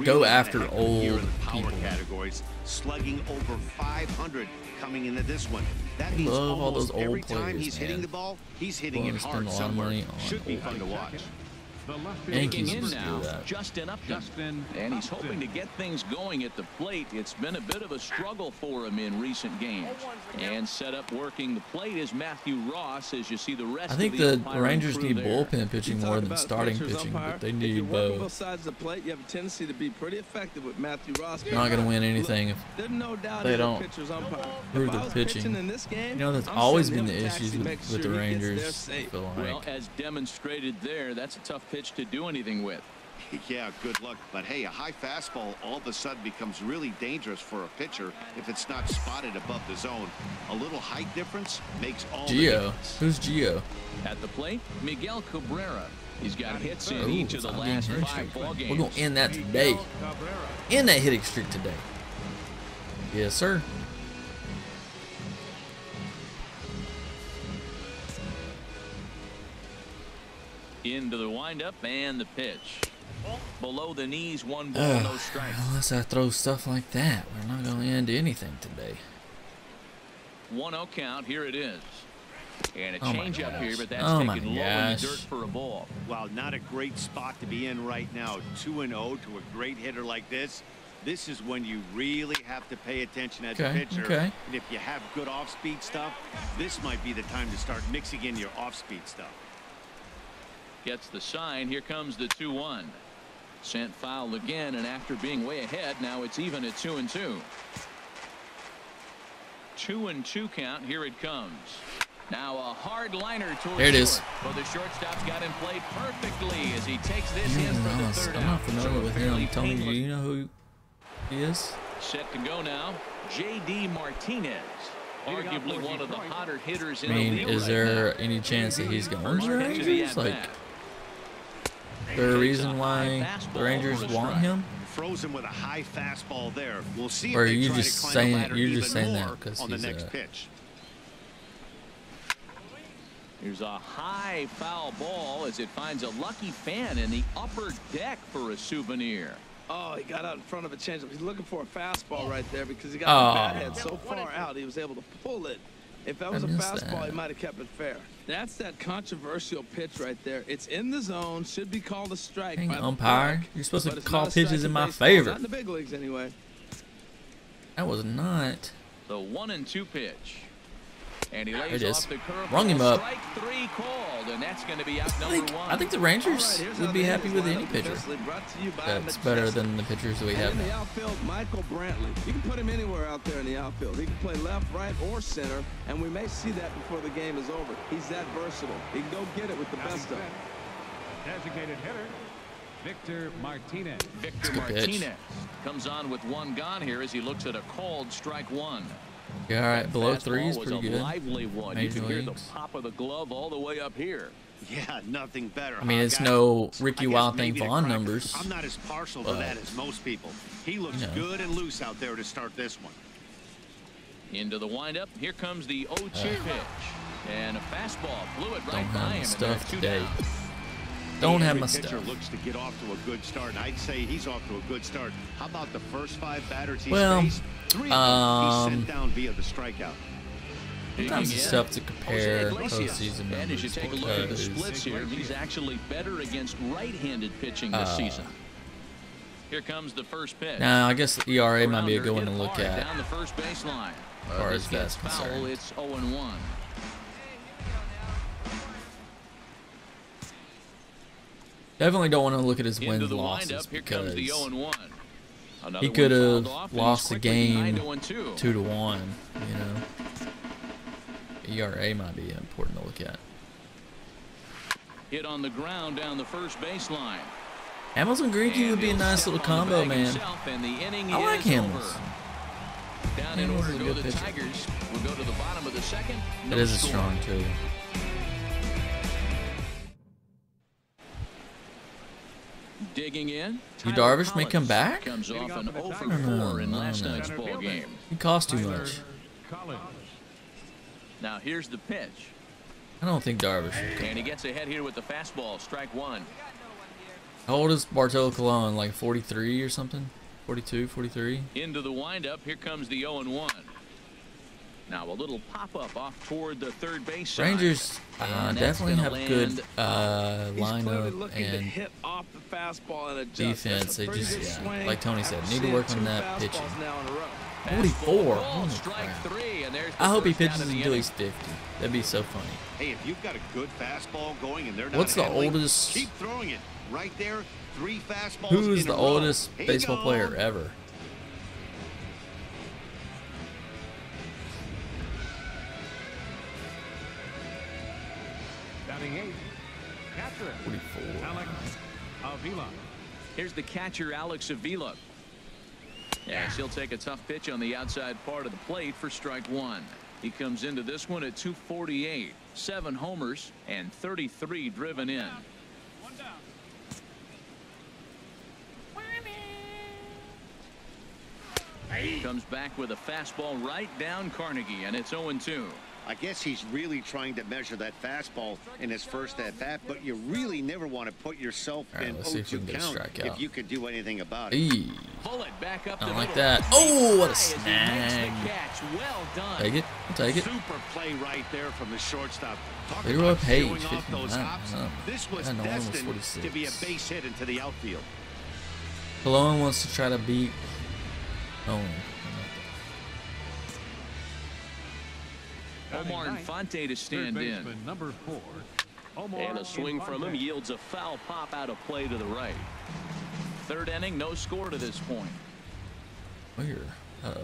go after old people. Categories, slugging over 500 coming into this one. That means love all those almost old every time players, he's man. hitting the ball, he's hitting Willing it to spend hard a lot of somewhere. money on Should be old fun to watch. The left Yankees In used to do now, that. Justin Upton. Justin And he's hoping to get things going at the plate. It's been a bit of a struggle for him in recent games. And set up working the plate is Matthew Ross, as you see the rest I think of the the umpiring Rangers crew need there. bullpen pitching more than starting pitching, but they If need you're working both. both sides of the plate, you have a tendency to be pretty effective with Matthew Ross. They're not going to win anything if There's no doubt they he's a don't pitcher's umpire. prove If I their was pitching. pitching in this game, You know, that's I'm always sending been the him a taxi issues to with make the sure he gets there Rangers. I safe. feel Well, like. as demonstrated there, that's a tough pitch to do anything with. Yeah, good luck. But hey, a high fastball all of a sudden becomes really dangerous for a pitcher if it's not spotted above the zone. A little height difference makes all the Gio. difference. Who's Gio? At the plate, Miguel Cabrera. He's got hits in Ooh, each of the 5-game last hitting 5 streak. ball games. We're going to end that today. End that hitting streak today. Yes, sir. Into the windup and the pitch. Below the knees, 1 ball, no strikes. Unless I throw stuff like that, we're not going to end anything today. 1-0 count. Here it is. And a Oh my change up gosh. here, but that's Oh my taken low in gosh. the dirt for a ball. Wow, not a great spot to be in right now. 2-0 to a great hitter like this. This is when you really have to pay attention as a pitcher. okay. And if you have good off-speed stuff, this might be the time to start mixing in your off-speed stuff. Gets the sign. Here comes the 2-1. Sent foul again, and after being way ahead, now it's even at 2-2. 2-2 count. Here it comes. Now a hard liner towards There it is. short. But the shortstop's got him played perfectly as he takes this in for the third I'm out. not familiar So with fairly him. Tony, do painless. you know who he is? Set to go now. J.D. Martinez. Arguably one of the hotter hitters I in the mean, league is right there now. any chance that he's going to First the pitch of the Rangers? Like, at-bat. is there a Takes reason a high why fastball the Rangers for a want strike. him? Frozen with a high fastball there. We'll see Or if are they you try just to climb saying- the ladder you're just even saying that more 'cause on the he's next a- pitch. Here's a high foul ball as it finds a lucky fan in the upper deck for a souvenir. Oh, he got out in front of a changeup. He's looking for a fastball right there because he got the bat head so far out he was able to pull it. If that was a fastball, he might have kept it fair. That's that controversial pitch right there. It's in the zone, should be called a strike. Dang, by the umpire, park, you're supposed to but it's call not a pitches strike in my baseball. favor. Not in the big leagues anyway. That was not. The 1-2 pitch. And he There lays it is. off the curve. Rung him up. Strike 3 called, and that's going to be out number 1. I think the Rangers would be happy with any pitcher that's better than the pitchers that we have in the now. outfield, Michael Brantley. You can put him anywhere out there in the outfield. He can play left, right, or center, and we may see that before the game is over. He's that versatile. He can go get it with the best of them. Designated hitter, Victor Martinez. Victor Good pitch. Martinez comes on with 1 gone here as he looks at a called strike 1. Yeah, all right, below 3 is Fastball was pretty a good. lively one. You Major can hear the leagues. pop of the glove all the way up here. Yeah, nothing better. I mean, it's guys? no Ricky I guess Wild Thing maybe the Vaughn crack- numbers. I'm not as partial to that as most people. He looks good and loose out there to start this one. Into the windup. Here comes the 0-2 pitch. And a fastball blew it Don't right by have him. my And stuff there's 2 today. down. Don't have Every my pitcher stuff. looks to get off to a good start, and I'd say he's off to a good start. How about the first 5 batters he's Well, faced? 3 of them he's sent down via the strikeout. Sometimes it's tough to compare Jose Iglesias. postseason And as you numbers take a look at the because splits here, he's actually better against right-handed pitching this season. Here comes the first pitch. Nah, I guess the ERA might be a good one to Hit look hard at. down the first baseline. As far This as gets that's foul. concerned. It's 0-1. Definitely don't want to look at his Into wins the losses windup. Here comes because the 0-1. Another he one could fouled have off, and he's lost the quickly game 9-2. 2-1. You know, ERA might be important to look at. Hit on the ground down the first baseline. Hamilton Greinke would be a nice little combo, man. I like Hamels. Down in Hamels order is a to go good the pitcher. Tigers. We'll go to the bottom of the second. It No is a score. strong two. Digging in. Yu Tyler Darvish may Collins come back? Comes off an 0 for No, 4 in no, last no. night's ball game. He costs too much. Collins. Now here's the pitch. I don't think Darvish should come. And he gets ahead here with the fastball. Strike 1. How old is Bartolo Colon? Like 43 or something? 42, 43? Into the windup. Here comes the 0-1. Now a little pop-up off toward the third base side. Rangers And that's definitely gonna have good land He's clearly lineup looking to and hit off the fastball and adjust. defense. That's a They pretty just, good yeah, swing. like Tony said, After need to seeing work on 2 that fastballs pitching. now in a row. 44. Fastball, Holy strike crap. 3, and there's the I hope he first out pitches of the until inning. he's 50. That'd be so funny. Hey, if you've got a good fastball going and they're not What's the handling, oldest- keep throwing it. Right there, 3 fastballs Who is in a the row. oldest He baseball gone. player ever? Batting 8, catcher, 44. Alex Avila. Here's the catcher, Alex Avila. Yes, he'll take a tough pitch on the outside part of the plate for strike 1. He comes into this one at 248, 7 homers, and 33 driven in. Comes back with a fastball right down Carnegie, and it's 0-2. I guess he's really trying to measure that fastball in his first at-bat, but you really never want to put yourself All right, in let's see if we 0-2 can get a count strikeout. if you could do anything about it. Eee. Pull it back up I don't the like middle. that. Oh, what a As he makes the snag. catch. Well done. Take it. I'll take it. Super play right there from the shortstop. Talk Leroy about Page, showing off those 59. hops. Oh, This was I know, almost destined 46. to be a base hit into the outfield. Colon wants to try to beat Owen. Omar Infante to stand Third in. baseman, number 4, Omar And a swing from him Infante. yields a foul pop out of play to the right. Third inning, no score to this point. Weird. Uh-oh.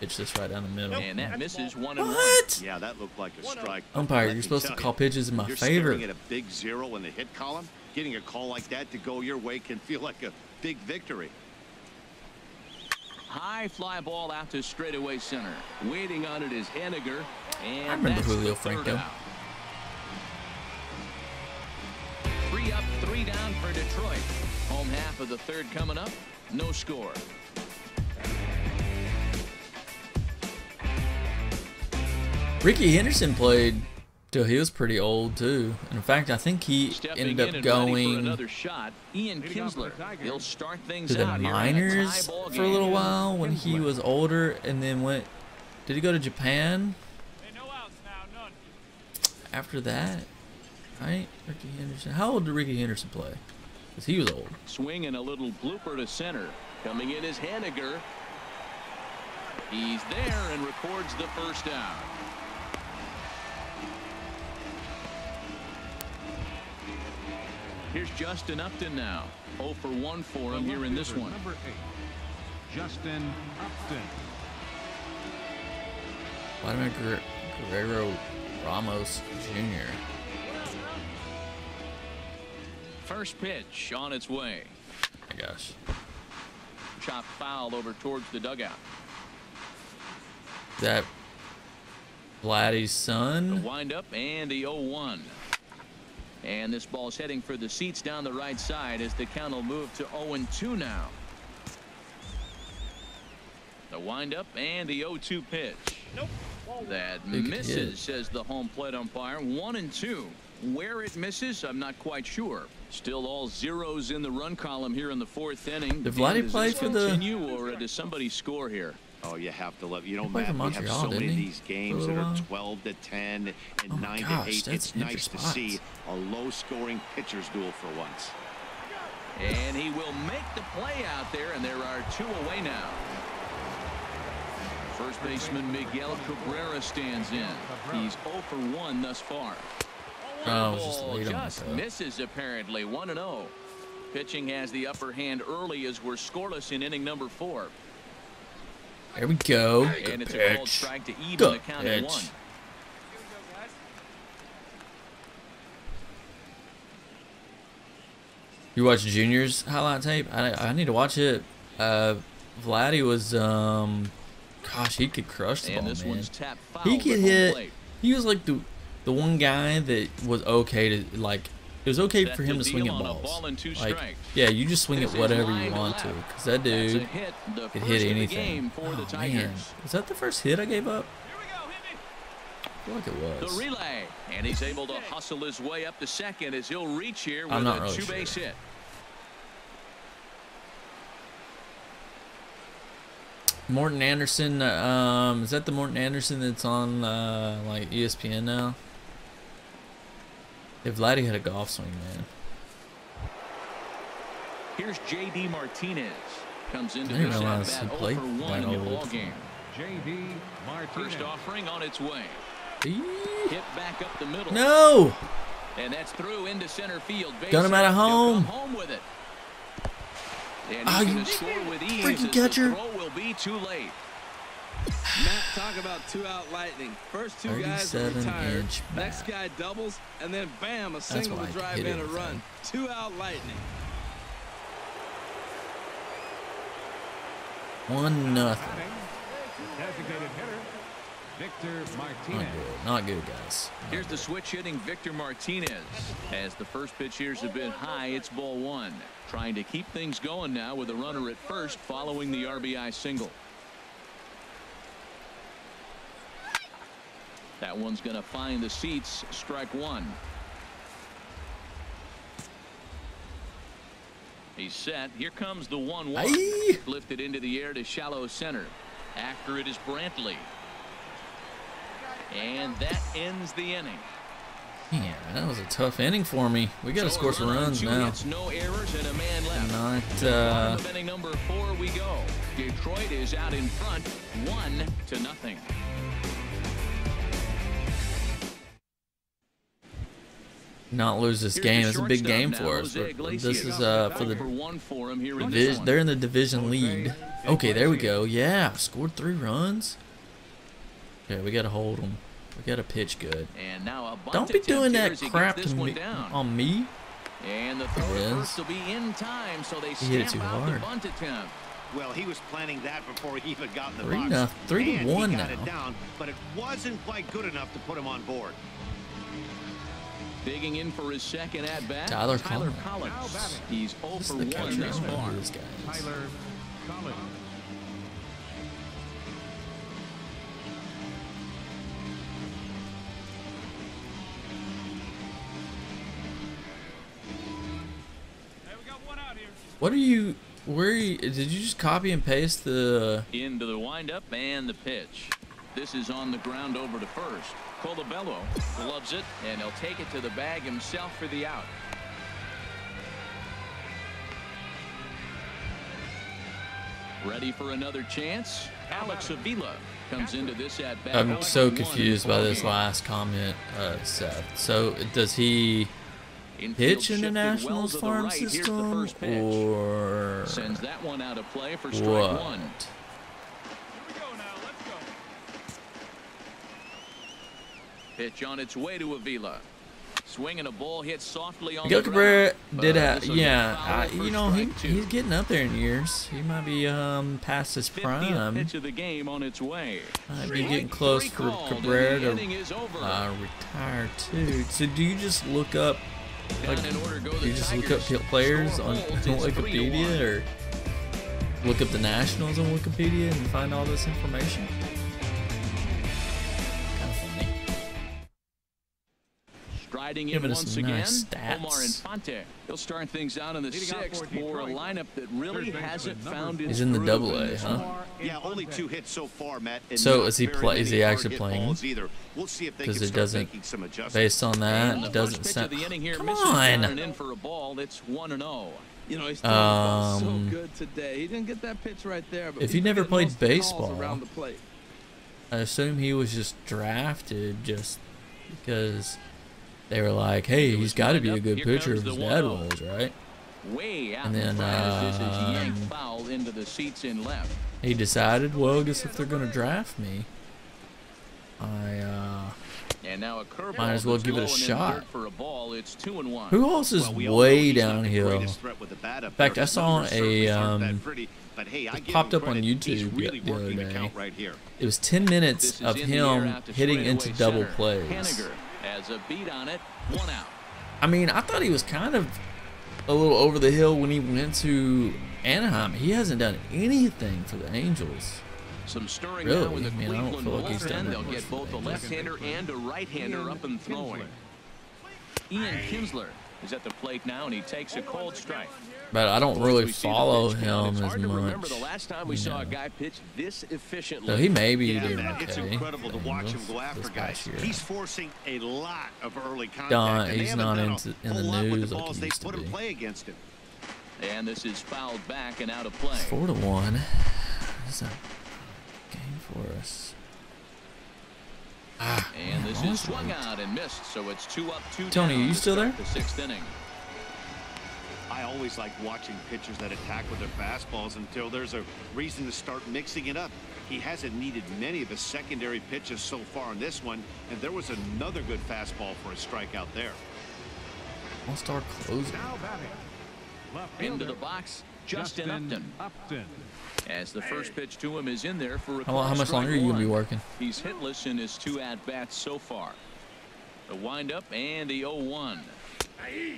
Pitch this right down the middle. And that misses 1-1. What? Yeah, that looked like a strike. Umpire, Let you're me supposed to tell call you, pitches in my you're favor. staring at a big 0 in the hit column. Getting a call like that to go your way can feel like a big victory. High fly ball out to straightaway center. Waiting on it is Henniger. And I remember that's Julio the third Franco. out. 3 up, 3 down for Detroit. Home half of the third coming up. No score. Ricky Henderson played Still, he was pretty old too. In fact, I think he Stepping ended in up and ready for going another shot, Ian Kinsler. He'll start things to the out here in a minors tie ball for a little game. while when he was older, and then went. Did he go to Japan after that? Right, Ricky Henderson. How old did Ricky Henderson play? Because he was old. Swing and a little blooper to center. Coming in is Haniger. He's there and records the first down. Here's Justin Upton now. 0 for 1 for him here in this one. Number 8, Justin Upton. Vladimir Guerrero Ramos Jr. First pitch on its way. My gosh. Chop foul over towards the dugout. Is that Vladdy's The son? windup and the 0-1. And this ball's heading for the seats down the right side as the count will move to 0-2 now. The windup and the 0-2 pitch. Nope. That misses, says the home plate umpire. 1-2. Where it misses, I'm not quite sure. Still all zeros in the run column here in the 4th inning. Did Vladdy play for the? Continue, or does somebody score here? Oh, you have to love. You know, He played for Matt, we have Montreal, so many didn't of he? these For a games that little are while? 12 to 10 and Oh my 9 gosh, to 8. that's It's nice to spots. see a low-scoring pitcher's duel for once. And he will make the play out there, and there are 2 away now. First baseman Miguel Cabrera stands in. He's 0 for 1 thus far. Oh, it was just late on Just that. misses apparently. 1-0. Pitching has the upper hand early as we're scoreless in inning number 4. There we go. And Good it's a called pitch. strike to even Good the count at pitch. 1. You watch Junior's highlight tape? I need to watch it. Vladdy was gosh, he could crush the And ball, this man. one's tapped foul. He could at home hit. plate. He was like the one guy that was okay to like. It was okay Set for him to swing deal at on a balls. ball and 2 Like, strikes. yeah, you just swing This it is whatever line you to want to, left. because that That's a dude hit, the could first hit of the anything. game for the Oh, Tigers. man, is that the first hit I gave up? I feel like it The was. relay, and he's able to hustle his way up to second as he'll reach here with I'm not a really two-base sure. hit. Morton Anderson, is that the Morton Anderson that's on like ESPN now? If Vladdy had a golf swing, man. Here's J.D. Martinez. Comes into I didn't this realize at he bat played 0 for 1 that in the old. ball game. J.D. Martinez. First offering on its way. Hit back up the middle. No! And that's through into center field. Got him Base out of hit. He'll home. come home with it. And Oh, he's you going to score with ease freaking as catcher. the throw will be too late. Matt, talk about 2-out lightning. First 2 guys are 37 retired. inch Next bat. guy doubles, and then bam, a single why to I drive hit in a everything. run. 2-out lightning. 1-0. Designated hitter, Victor Not Martinez. good. Not good, guys. Not Here's the good. switch hitting Victor Martinez. As the first pitch here's a bit high, it's ball 1. Trying to keep things going now with a runner at first following the RBI single. That one's going to find the seats. Strike 1. He's set. Here comes the 1-1. Aye. Lifted into the air to shallow center. After it is Brantley. And that ends the inning. Man, that was a tough inning for me. We got to So score a some run on runs 2 now. hits, no errors, and a man left. Not, Bottom of inning number 4 we go. Detroit is out in front, 1-0. not lose this Here's game. the It's a big shortstop game now, for us. Jose But Iglesias. this is for 0 the for 1 for him here in this division. one. They're in the division lead. Okay, there we go. Yeah, scored 3 runs. Okay, we got to hold them. We got to pitch good. And now a bunt Don't be attempt doing here that as he crap gets to this one me down. on me. And the throw It at is. first will be in time, so they He hit it stamp too out the hard. bunt attempt. Well, he was planning that before he even got in the 3-0 box. 3-1 and he got now. it down, but it wasn't quite good enough to put him on board. Digging in for his second at bat, Tyler Collins. Collins. He's 0 This for is the 1 catcher. I thus don't know far. who this guy is. Tyler Collins. What are you? Where are you, did you just copy and paste the? Into the windup and the pitch. This is on the ground over to first. Colabello loves it, and he'll take it to the bag himself for the out. Ready for another chance? Alex Avila comes into this at bat. I'm so confused by this last comment, Seth. So does he pitch in the Nationals farm system, or sends that one out of play for strike what? one. Pitch on its way to Avila. Swinging a ball hit softly on Miguel the Cabrera ground. did This is a yeah. foul for You know, strike two. he's getting up there in years. He might be past his 50th prime. pitch of the game on its way. Might be getting close for Cabrera to inning is over. retire too. So do you just look up, like, Down in order go do the you just look Tigers. up players Score on holds, it's 3-1. Wikipedia, or look up the Nationals on Wikipedia and find all this information? Kind of funny. Striding in Giving us once some again, nice stats. Omar Infante. He'll start things out in the Leading out sixth for for a Detroit. lineup that really Third baseman hasn't number found its He's in the groove Double A, this huh? one. Yeah, only 2 hits so far, Matt. And So not is he very play? Is many he actually hard-hit playing? balls either. We'll see if they Because can it start doesn't. making some adjustments. Based on that, And the it first doesn't pitch of sound. the inning here Come misses on. down and in for a ball. It's 1-0. You know, he's throwing the ball so Um, good today. He didn't get that pitch right there. But If he you never hit played most of the calls baseball, around the plate. I assume he was just drafted just because they were like, hey, he's got to be a good pitcher if his dad was, right? Way out And in then, front as this is yanked foul into the seats in left. He decided, well, I guess if they're going to draft me, And now a curveball Might as well that's give it a low and in shot. dirt for a ball. It's 2-1. who else is Well, we all know way he's not the downhill? greatest threat with the bat up In fact, there. I saw His numbers a, certainly aren't that pretty, but hey, I it give popped him up on credit. He's YouTube really the other working the day. count right here. It was 10 minutes This is of in the air him out to hitting straightaway into double center. plays. Haniger has a beat on it. 1 out. I mean, I thought he was kind of a little over the hill when he went to Anaheim. He hasn't done anything for the Angels. Some stirring Really? now with the I mean, I don't Cleveland feel like he's done bullpen. that They'll much get for both the a Angels. left-hander and a right-hander up and throwing. Ian Kinsler is at the plate now, and he takes a cold strike. But I don't As really we see the follow pitch count, him it's as hard to remember much. the last time we you saw a know. guy pitch this efficiently. So he may be Yeah, doing man, it's okay. incredible to for the watch him Angels go after this guys. past year. He's forcing a lot of early contact. Don, and they he's haven't not done into- a in the whole lot with news the like balls he they used to put in be. play against him. And this is fouled back and out of play. 4-1. That's a game for us. And this man, is swung late. out and missed, so it's 2 up, 2 Tony, down you to still start there? The 6th inning. I always like watching pitchers that attack with their fastballs until there's a reason to start mixing it up. He hasn't needed many of the secondary pitches so far in this one, and there was another good fastball for a strikeout there. All-star closer. Now batting. Left Into fielder, the box, Justin Upton. As the first pitch to him is in there for a How call, much longer are strike you going to be one. working? He's hitless in his 2 at-bats so far. The windup and the 0-1.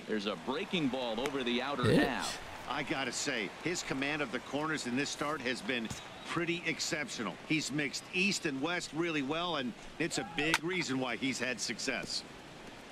There's a breaking ball over the outer Pitch. half. I gotta say, his command of the corners in this start has been pretty exceptional. He's mixed east and west really well, and it's a big reason why he's had success.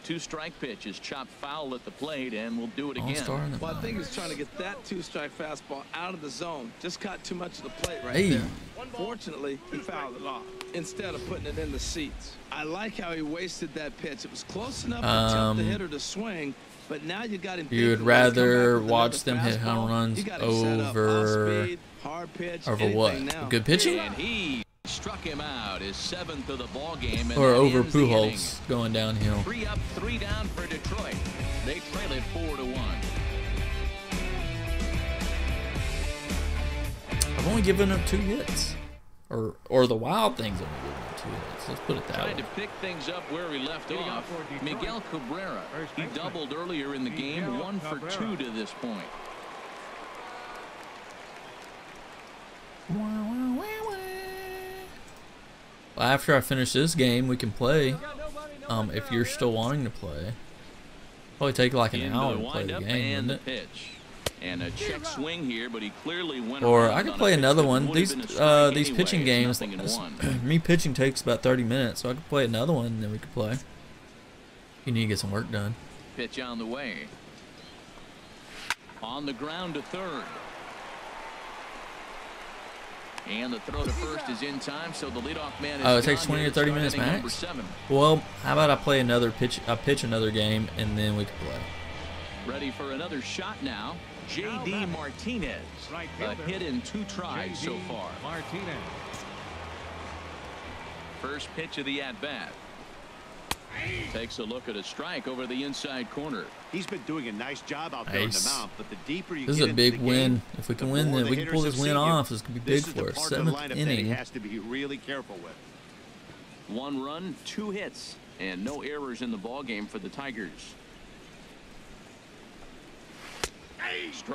2-strike pitch is chopped foul at the plate, and we'll do it again. All-star in the Well, I think he's minors. trying to get that 2-strike fastball out of the zone. Just caught too much of the plate right Hey. there. Fortunately, he fouled it off instead of putting it in the seats. I like how he wasted that pitch. It was close enough to tempt the hitter to swing, but now you got him. You would thinking, let's come back rather with watch another them hit home fastball. runs You got him set up, over off-speed, hard pitch, over what? anything now. Good pitching? And he struck him out, his 7th of the ball game, and Or that over ends the inning. Pujols going downhill? 3 up, 3 down for Detroit. They trail it 4-1. I've only given up 2 hits. Or the Wild Things only given up 2 hits. Let's put it that Trying way. to pick things up where he left off. Miguel Cabrera, he doubled earlier in the game, 1 for 2 to this point. Well, after I finish this game, we can play. If you're still wanting to play. Probably take like an Into hour the to play the windup game, and wouldn't the it? pitch. And a check swing here, but he clearly went Or around I could on a play pitch another that one. would have These been a strike these anyway. pitching It's games, nothing in one. me pitching takes about 30 minutes, so I could play another one and then we could play. You need to get some work done. Pitch on the way. On the ground to third. And the throw to first is in time, so the leadoff man is Oh, it takes 20 or 30 minutes max? Well, how about I play another pitch, pitch another game, and then we can play. Ready for another shot now. J.D. Martinez. A hit in 2 tries so far. Martinez. First pitch of the at-bat. Takes a look at a strike over the inside corner. He's been doing a nice job out there on the mound, but the deeper you this get is a big into the win. game, If we can win, then we can pull this win off. This could be big for us. 7th inning. He has to be really careful with. 1 run, 2 hits, and no errors in the ball game for the Tigers.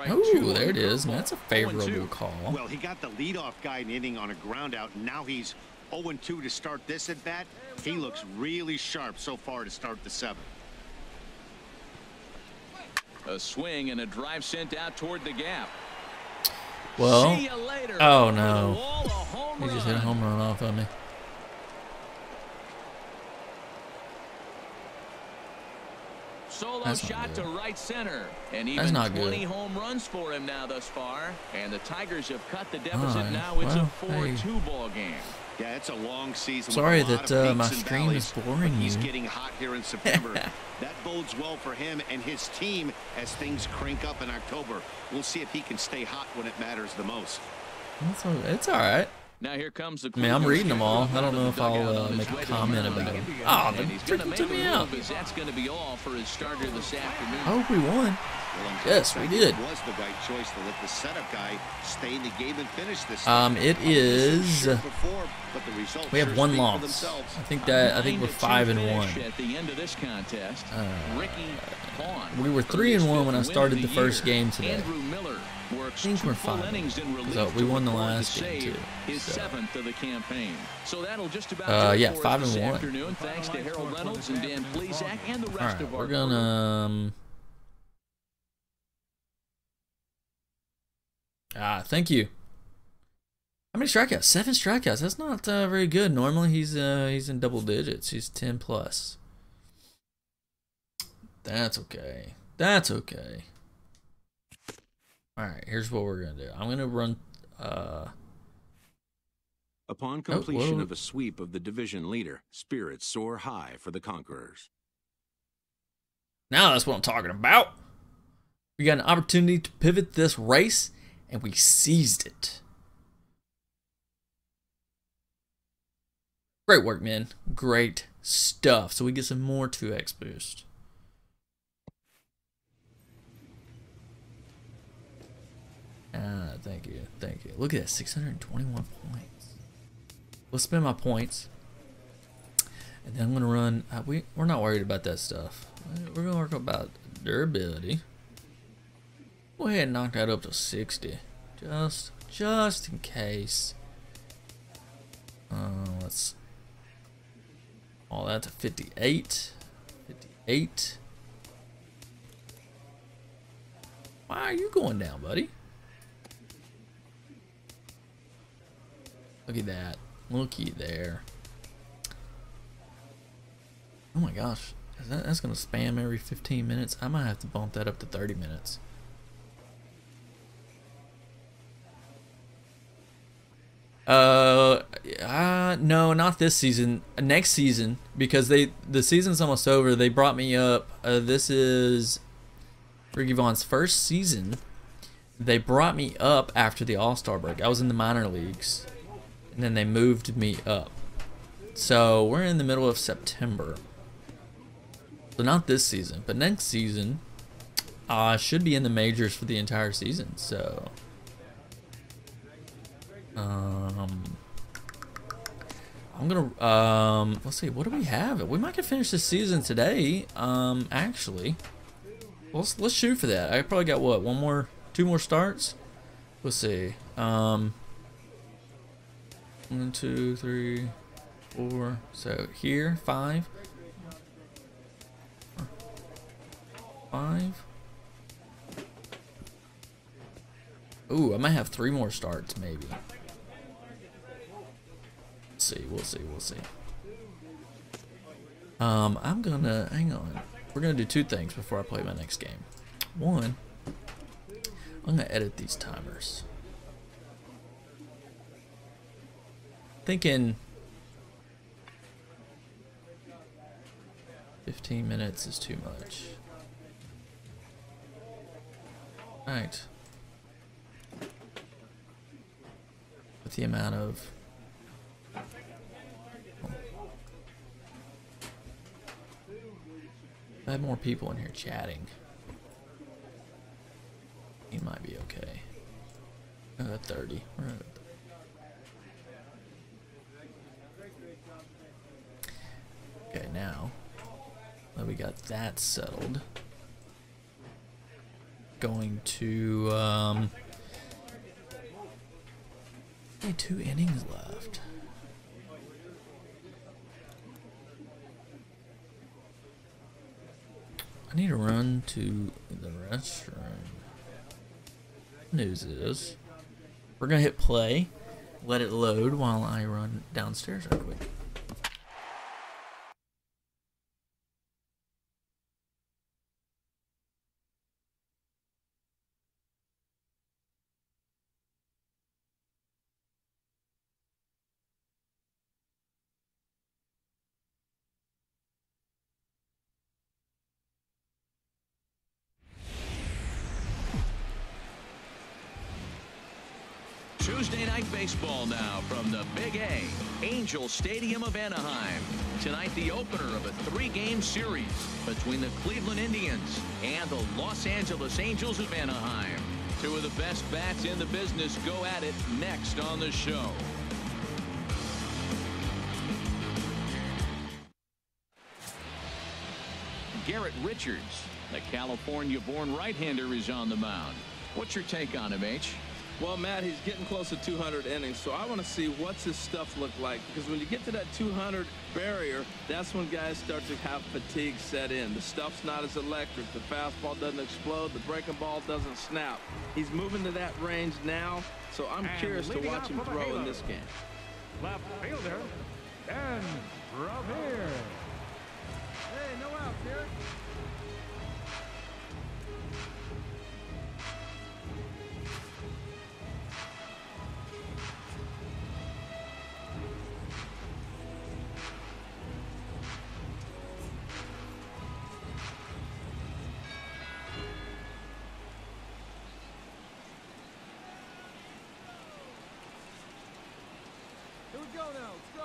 Oh, there it is. Man, that's a favorable call. Well, he got the leadoff guy in inning on a ground out, and now he's 0-2 to start this at bat. He looks really sharp so far to start the 7th. A swing and a drive sent out toward the gap. Well, See you later. oh no. Wall, a home He just run. hit a home run off on me. Solo That's not shot good. to right center. And That's even not 20 good. home runs for him now thus far. And the Tigers have cut the deficit. Alright, Now it's well, a 4-2 ball game. Yeah, it's a long season. Sorry with a lot that of my peaks and stream is valleys, boring but he's you. getting hot here in September. That bodes well for him and his team as things crank up in October. We'll see if he can stay hot when it matters the most. It's all right. Now here comes the. I mean, I'm reading them all. I don't know if I'll make a comment about them. Oh, they freaking took me out. That's going to be all for his starter this afternoon. I hope we won. Well, Yes, we did. It was the right choice to let the setup guy stay in the game and finish this. It is. Before, but the results We have sure 1 speak for loss. themselves. I think we're 5-1. At the end of this contest, Ricky Vaughn. We were 3-1 when I started the first game today. Andrew Miller works I think we're 2 full 5. innings in relief So we to won the record last game save, too. his So. 7th of the campaign. So that'll just about do Yeah, it for us 5-1. this afternoon. Thanks to Harold Reynolds and Dan Plesac and the All rest right, of our we're gonna. Thank you. How many strikeouts? 7 strikeouts. That's not very good. Normally he's in double digits. He's 10 plus. That's okay. That's okay. All right, here's what we're gonna do. I'm gonna run. Upon completion of a sweep of the division leader, spirits soar high for the Conquerors. Now that's what I'm talking about. We got an opportunity to pivot this race, and we seized it. Great work, man. Great stuff. So we get some more 2x boost. Thank you. Thank you. Look at that, 621 points. Let's spend my points. And then I'm going to run. We're not worried about that stuff. We're going to work about durability. Go ahead and knock that up to 60. Just in case. Let's all that to 58. 58. Why are you going down, buddy? Look at that. Looky there. Oh my gosh. That's going to spam every 15 minutes. I might have to bump that up to 30 minutes. No, not this season. Next season, because the season's almost over. They brought me up. This is Ricky Vaughn's first season. They brought me up after the All-Star break. I was in the minor leagues, and then they moved me up. So we're in the middle of September. So not this season, but next season, I should be in the majors for the entire season. So. I'm gonna let's see, what do we have? We might could finish this season today. Actually, let's shoot for that. I probably got what, 2 more starts. Let's see. 1, 2, 3, 4. So here 5. 5. Ooh, I might have 3 more starts maybe. We'll see. I'm gonna hang on. We're gonna do 2 things before I play my next game. One, I'm gonna edit these timers. Thinking 15 minutes is too much. Alright. With the amount of I have more people in here chatting. He might be okay. 30. We're at okay, now that we got that settled, going to only 2 innings left. I need to run to the restroom. News is we're gonna hit play, let it load while I run downstairs real quick. Tuesday night baseball now from the Big A, Angel Stadium of Anaheim. Tonight, the opener of a 3-game series between the Cleveland Indians and the Los Angeles Angels of Anaheim. 2 of the best bats in the business go at it next on the show. Garrett Richards, the California-born right-hander, is on the mound. What's your take on him, H? Well, Matt, he's getting close to 200 innings, so I want to see what's his stuff look like. Because when you get to that 200 barrier, that's when guys start to have fatigue set in. The stuff's not as electric. The fastball doesn't explode. The breaking ball doesn't snap. He's moving to that range now, so I'm curious to watch him throw in this game. Left fielder, Ben Revere. Hey, no out, Derek. Go now, let's go.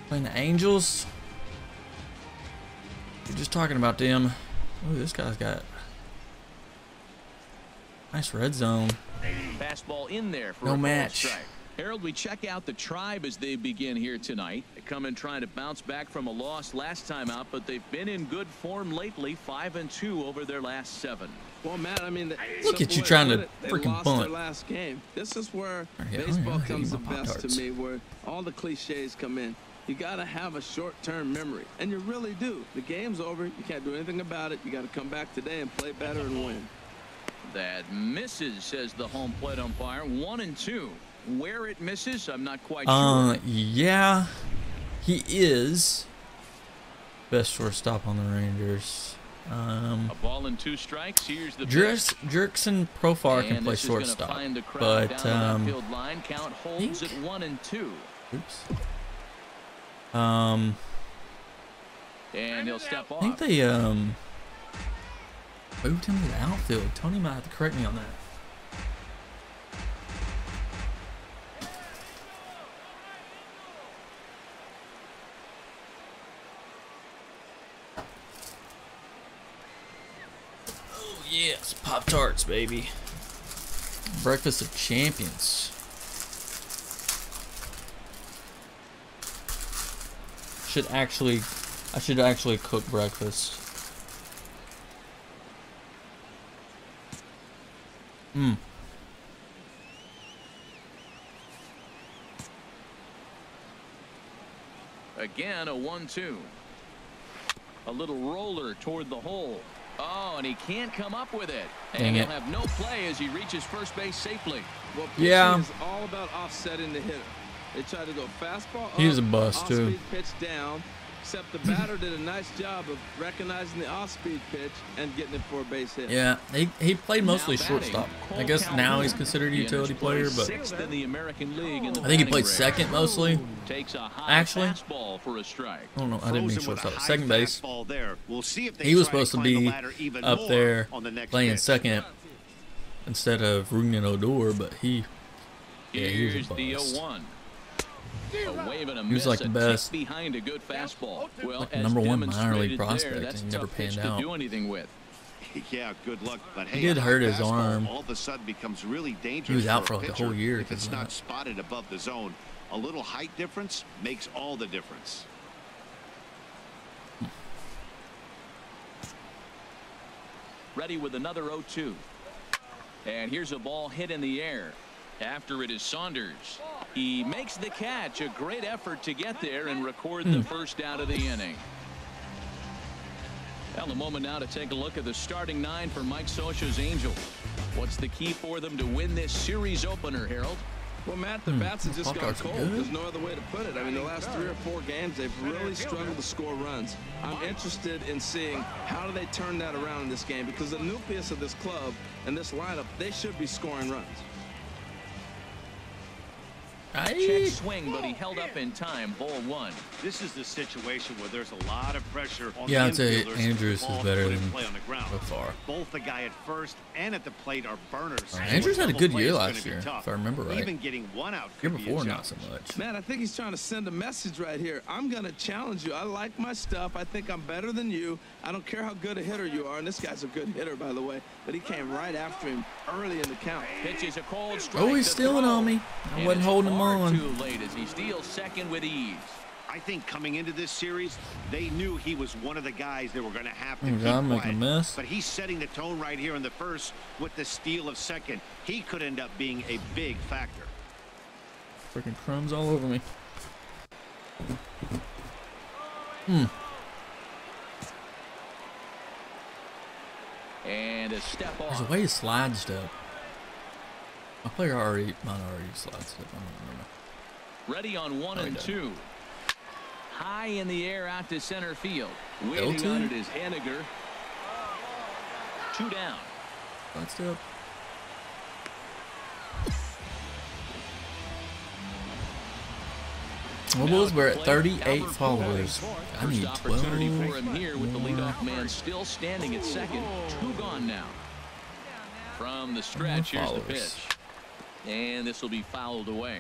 Playing the Angels. You're just talking about them. Oh, this guy's got nice red zone. Fastball in there for no a match. strike. Harold, we check out the Tribe as they begin here tonight. They come in trying to bounce back from a loss last time out, but they've been in good form lately, 5-2 over their last 7. Well, Matt, I mean, look at you trying to they freaking lost bunt. Their last game. This is where Yeah, baseball yeah, comes the my best Pop-Tarts. to me, where all the cliches come in. You got to have a short-term memory, and you really do. The game's over. You can't do anything about it. You got to come back today and play better and win. That misses, says the home plate umpire. 1-2. Where it misses, I'm not quite sure. Yeah, he is best shortstop on the Rangers. A ball and 2 strikes. Here's the Jerkson Profar can play this is gonna shortstop, find the crowd but down the field line. Count holds at 1-2. oops. And he'll step off. I think they moved him to the outfield. Tony might have to correct me on that. It's Pop-Tarts, baby. Breakfast of champions. I should actually cook breakfast. Again, a 1-2. A little roller toward the hole. Oh, and he can't come up with it. And he'll have no play as he reaches first base safely. Well, pitching is all about offsetting the hitter. They tried to go fastball up, He's a bust, too. off-speed pitch down, except the batter did a nice job of recognizing the off-speed pitch and getting it for a base hit. Yeah, he played mostly shortstop. I guess now he's considered a utility player, but Sixth in the American League in the I think he batting played race. second mostly. Takes a high Actually, fastball for a strike. I don't know. I didn't mean Frozen with a shortstop. high Second base. fastball there. We'll see if they He was try supposed to climb the be ladder even up more there on the next playing pitch. second instead of Rugnan Odor, but he was Here's a the bust. 0-1. A wave and a He was miss, like the a best. tip behind a good fastball. Well, Like as number one minor league demonstrated prospect, there, that's and a he never tough pitch panned to out. do anything with. Yeah, good luck. But hey, He did a hurt high his fastball arm. All of a sudden becomes really dangerous. He was out for for a like a whole pitcher. year If because it's of not that. spotted above the zone, a little height difference makes all the difference. Ready with another 0-2. And here's a ball hit in the air. After it is Saunders. He makes the catch. A great effort to get there and record the first out of the inning. Well, a moment now to take a look at the starting nine for Mike Scioscia's Angels. What's the key for them to win this series opener, Harold? Well, Matt, the bats have just gone Pop-Tarts are cold. good. There's no other way to put it. I mean, the last 3 or 4 games, they've really struggled to score runs. I'm interested in seeing how do they turn that around in this game, because the nucleus of this club and this lineup, they should be scoring runs. Check swing, but he held up in time. Ball 1. This is the situation where there's a lot of pressure on Yeah, the I'd say infielders. Andrews is Ball better put in than play on the ground. so far. Both the guy at first and at the plate are burners. So Andrews had a double good play year is gonna last be year, tough. if I remember right. Even getting one out Year could be a before, not so challenge. much. Man, I think he's trying to send a message right here. I'm going to challenge you. I like my stuff. I think I'm better than you. I don't care how good a hitter you are. And this guy's a good hitter, by the way. But he came right after him early in the count. Pitches a cold strike. Oh, he's to stealing throw. on me. I And wasn't it's holding him far on. Too late as he steals second with ease. I think coming into this series, they knew he was one of the guys they were going to have to Oh, keep God, I'm making a quiet. mess. But he's setting the tone right here in the first with the steal of second. He could end up being a big factor. Freaking crumbs all over me. And a step There's a off. way to slide step. My player mine already slide step. I don't remember. Ready on 1 and doesn't. 2. High in the air out to center field. Waiting L2? on it is Henniger. 2 down. Slide step. Well, boys, we're at 38 followers. I need First opportunity 12 for him here with the more. leadoff man still standing at second. 2 gone now. From the stretch, here's the followers. pitch. And this will be fouled away.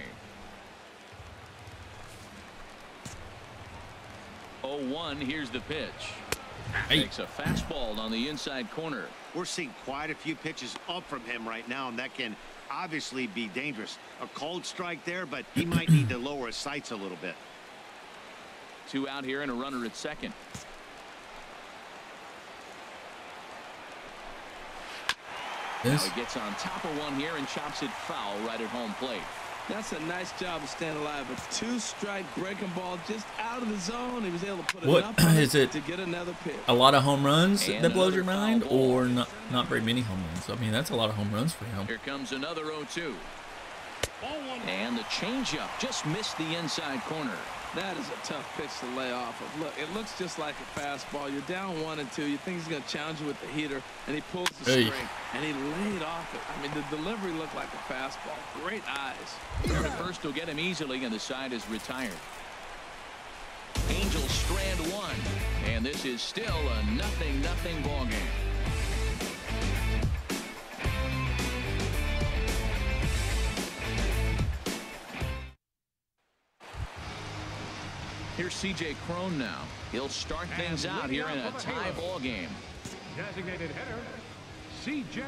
0-1, here's the pitch. Hey. Takes a fastball on the inside corner. We're seeing quite a few pitches up from him right now, and that can obviously be dangerous. A cold strike there, but he might need to lower his sights a little bit. 2 out here and a runner at second. Now This he gets on top of one here and chops it foul right at home plate. That's a nice job of staying alive. A 2-strike breaking ball just out of the zone. He was able to put What enough on is it? to get another pitch. a lot of home runs And that blows your another mind, foul ball. or not very many home runs? I mean, that's a lot of home runs for him. Here comes another 0-2. And the changeup just missed the inside corner. That is a tough pitch to lay off of. Look, it looks just like a fastball. You're down 1 and 2. You think he's going to challenge you with the heater, and he pulls the Hey. string, and he laid off it. I mean, the delivery looked like a fastball. Great eyes. Third at first will get him easily, and the side is retired. Angels strand 1, and this is still a 0-0 ball game. Here's C.J. Cron now. He'll start things out here in a tie ball game. Designated hitter, C.J.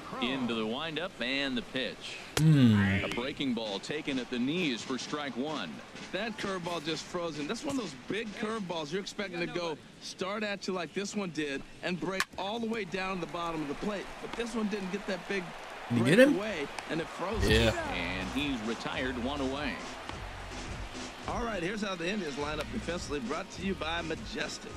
Crowe. Into the windup and the pitch. A breaking ball taken at the knees for strike one. That curveball just frozen. That's one of those big curveballs you're expecting to go start at you like this one did and break all the way down to the bottom of the plate. But this one didn't get that big break away, and it froze. Yeah. And he's retired, one away. All right, here's how the Indians line up defensively, brought to you by Majestic.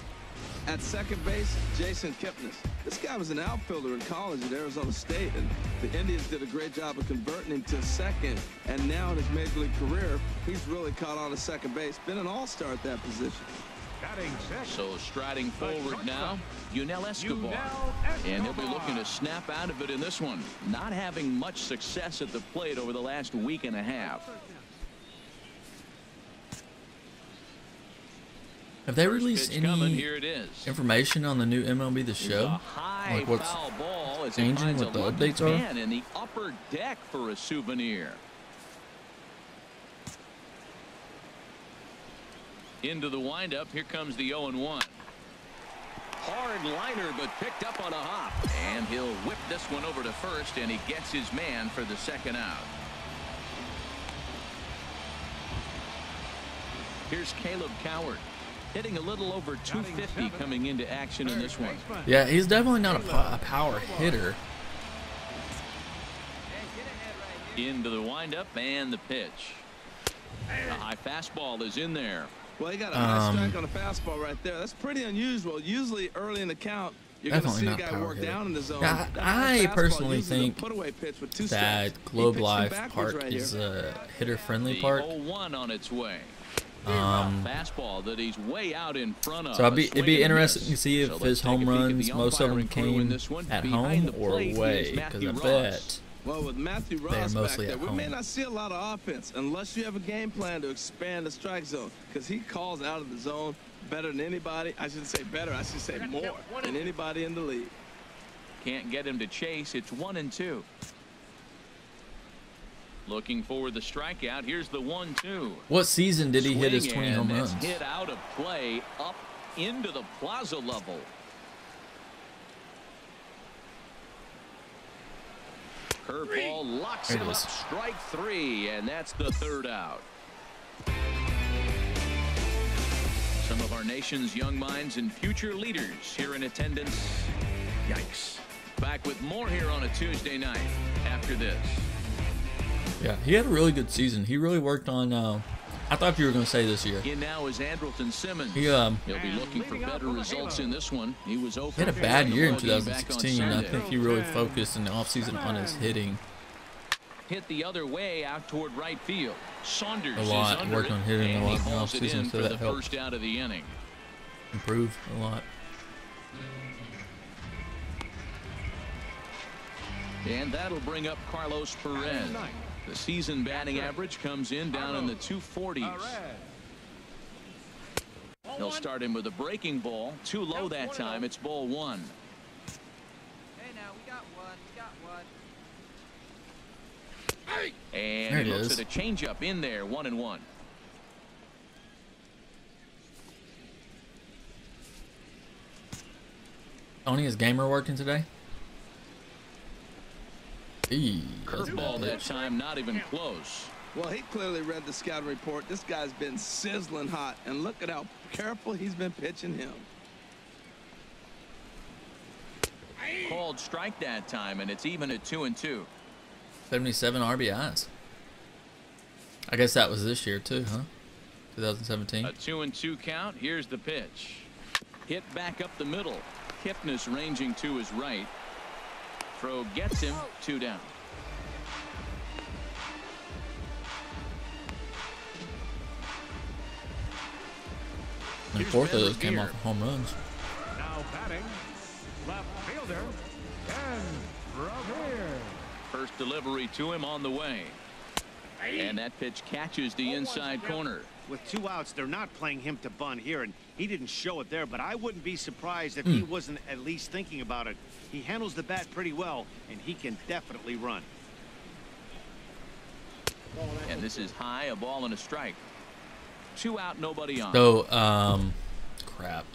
At second base, Jason Kipnis. This guy was an outfielder in college at Arizona State, and the Indians did a great job of converting him to second. And now in his major league career, he's really caught on to second base. Been an all-star at that position. So striding forward now, Yunel Escobar. And he'll be looking to snap out of it in this one. Not having much success at the plate over the last week and a half. Have they released any Here it is. information on the new MLB The Show? Like what's changing, what the updates are? In the upper deck for a souvenir. Into the windup. Here comes the 0-1. Hard liner, but picked up on a hop. And he'll whip this one over to first, and he gets his man for the second out. Here's Caleb Coward. Hitting a little over 250 coming into action in this one. Yeah, he's definitely not a power hitter. Into the windup and the pitch. A high fastball is in there. Well, he got a nice strike on a fastball right there. That's pretty unusual. Usually early in the count, you're going to see a guy work down in the zone. Yeah, I personally think that Globe Life Park is a hitter-friendly park. 0-1 on its way. Fastball that he's way out in front of. So it'd be interesting to see if his home runs, most of them came at home or away, because I bet well, with Matthew Ross back there, we may not see a lot of offense unless you have a game plan to expand the strike zone, because he calls out of the zone better than anybody. I shouldn't say better, I should say more than anybody in the league. Can't get him to chase. It's 1-2. Looking for the strikeout. Here's the 1-2. What season did he hit his 20 home runs? Hit out of play up into the plaza level. Curveball locks him up. Strike three, and that's the third out. Some of our nation's young minds and future leaders here in attendance. Yikes. Back with more here on a Tuesday night after this. Yeah, he had a really good season. He really worked on, I thought you were going to say this year. In now is Andrelton Simmons. He'll be looking for better results in this one. He was He had a bad year in 2016. I think he really focused in the offseason on his hitting. Hit the other way out toward right field. Saunders a lot. is under Worked on hitting a lot in the offseason, so that helped. First out of the inning. Improved a lot. And that'll bring up Carlos Perez. The season batting average comes in down in the 240s. He'll start him with a breaking ball. Too low that time. It's ball one. Hey, now we got one. And there he it looks is. at a changeup in there. 1-1. Tony, is Gamer working today? Curveball that time, not even close. Well, he clearly read the scouting report. This guy's been sizzling hot, and look at how careful he's been pitching him. Called strike that time, and it's even at 2-2. 77 RBIs. I guess that was this year too, huh? 2017. A 2-2 count. Here's the pitch. Hit back up the middle. Kipnis ranging to his right. Throw gets him. 2 down. And fourth of those came off of home runs. Now batting, left fielder, Ken Revere. First delivery to him on the way. And that pitch catches the inside corner. With 2 outs, they're not playing him to bunt here, and he didn't show it there, but I wouldn't be surprised if he wasn't at least thinking about it. He handles the bat pretty well, and he can definitely run. And this is high, a ball and a strike. 2 out, nobody on. So, crap.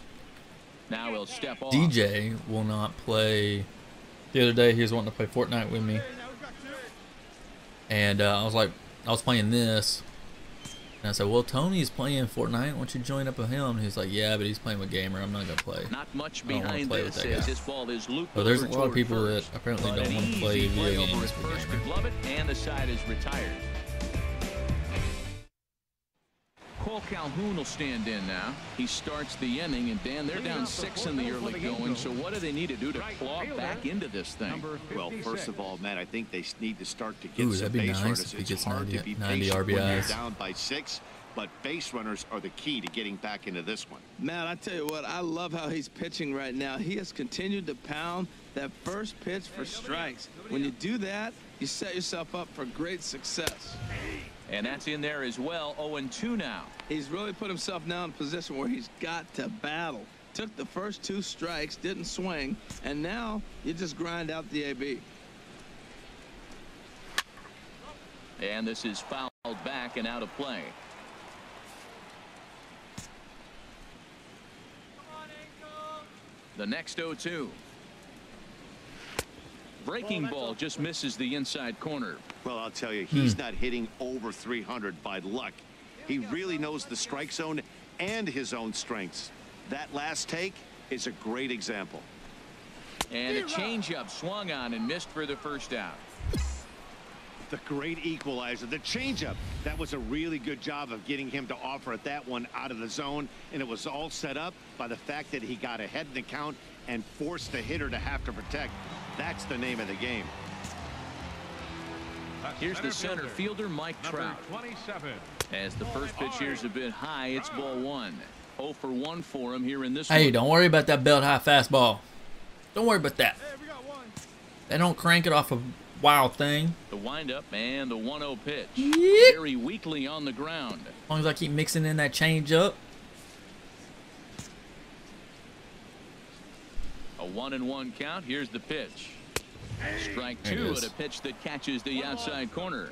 Now he'll step off. DJ will not play The other day, he was wanting to play Fortnite with me. And I was playing this. And I said, well, Tony's playing Fortnite. Why don't you join up with him? And he's like, yeah, but he's playing with Gamer. I'm not going to play. Not much I don't wanna behind play with this that guy. as this ball is looped Well, there's a over lot of toward people first. that apparently But don't an want to easy play play video over games at with first Gamer. for Lovett, and the side is retired. Cole Calhoun will stand in now. He starts the inning, and Dan, they're down 6 in the early going, so what do they need to do to claw back into this thing? Well, first of all, Matt, I think they need to start to get Ooh, some that'd be base nice runners. if he It's gets hard 90 to be 90 patient when you're RBIs. down by 6, but base runners are the key to getting back into this one. Matt, I tell you what, I love how he's pitching right now. He has continued to pound that first pitch for strikes. When you do that, you set yourself up for great success. And that's in there as well. 0-2 now. He's really put himself now in a position where he's got to battle. Took the first 2 strikes, didn't swing, and now you just grind out the AB. And this is fouled back and out of play. The next 0-2. Breaking ball just misses the inside corner. Well, I'll tell you, he's not hitting over 300 by luck. He really knows the strike zone and his own strengths. That last take is a great example. And a changeup swung on and missed for the first out. The great equalizer, the changeup. That was a really good job of getting him to offer at that one out of the zone, and it was all set up by the fact that he got ahead in the count and forced the hitter to have to protect. That's the name of the game. Here's the center fielder, Mike Trout. 27. As the first pitch here's a bit high, it's ball 1. 0 for 1 for him here in this Hey, one. don't worry about that belt high fastball. Don't worry about that. They don't crank it off a wild thing. The windup and the 1-0 pitch. Yep. Very weakly on the ground. As long as I keep mixing in that change up. A 1-1 count. Here's the pitch. Strike There it 2 is. at a pitch that catches the outside corner.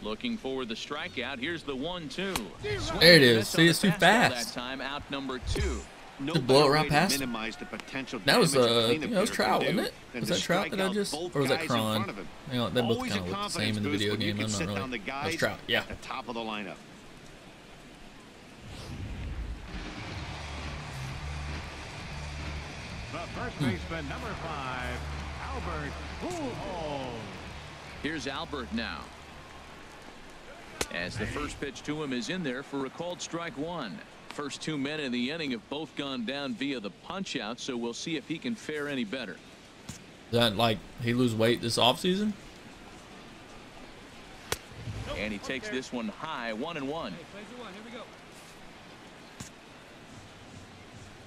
Looking for the strikeout. Here's the 1-2. There it is. See, it's too fast. That time out number 2. No Just blow it better right way past to him. minimize the potential That was damage a I cleanup think that was hitter Trout, can do wasn't it? than Was to that Trout strike that I out just, both or was that guys in Cron? front of him. You know, they both Always kind a of look the same in the confidence video boost when you game. can I'm not sit really. down the That was guys Trout. Yeah. at the top of the lineup. The first baseman, number 5, Albert Pujols. Here's Albert now. As the first pitch to him is in there for a called strike 1. First 2 men in the inning have both gone down via the punch out, so we'll see if he can fare any better. Is that like he lose weight this offseason? And he takes this one high, 1-1.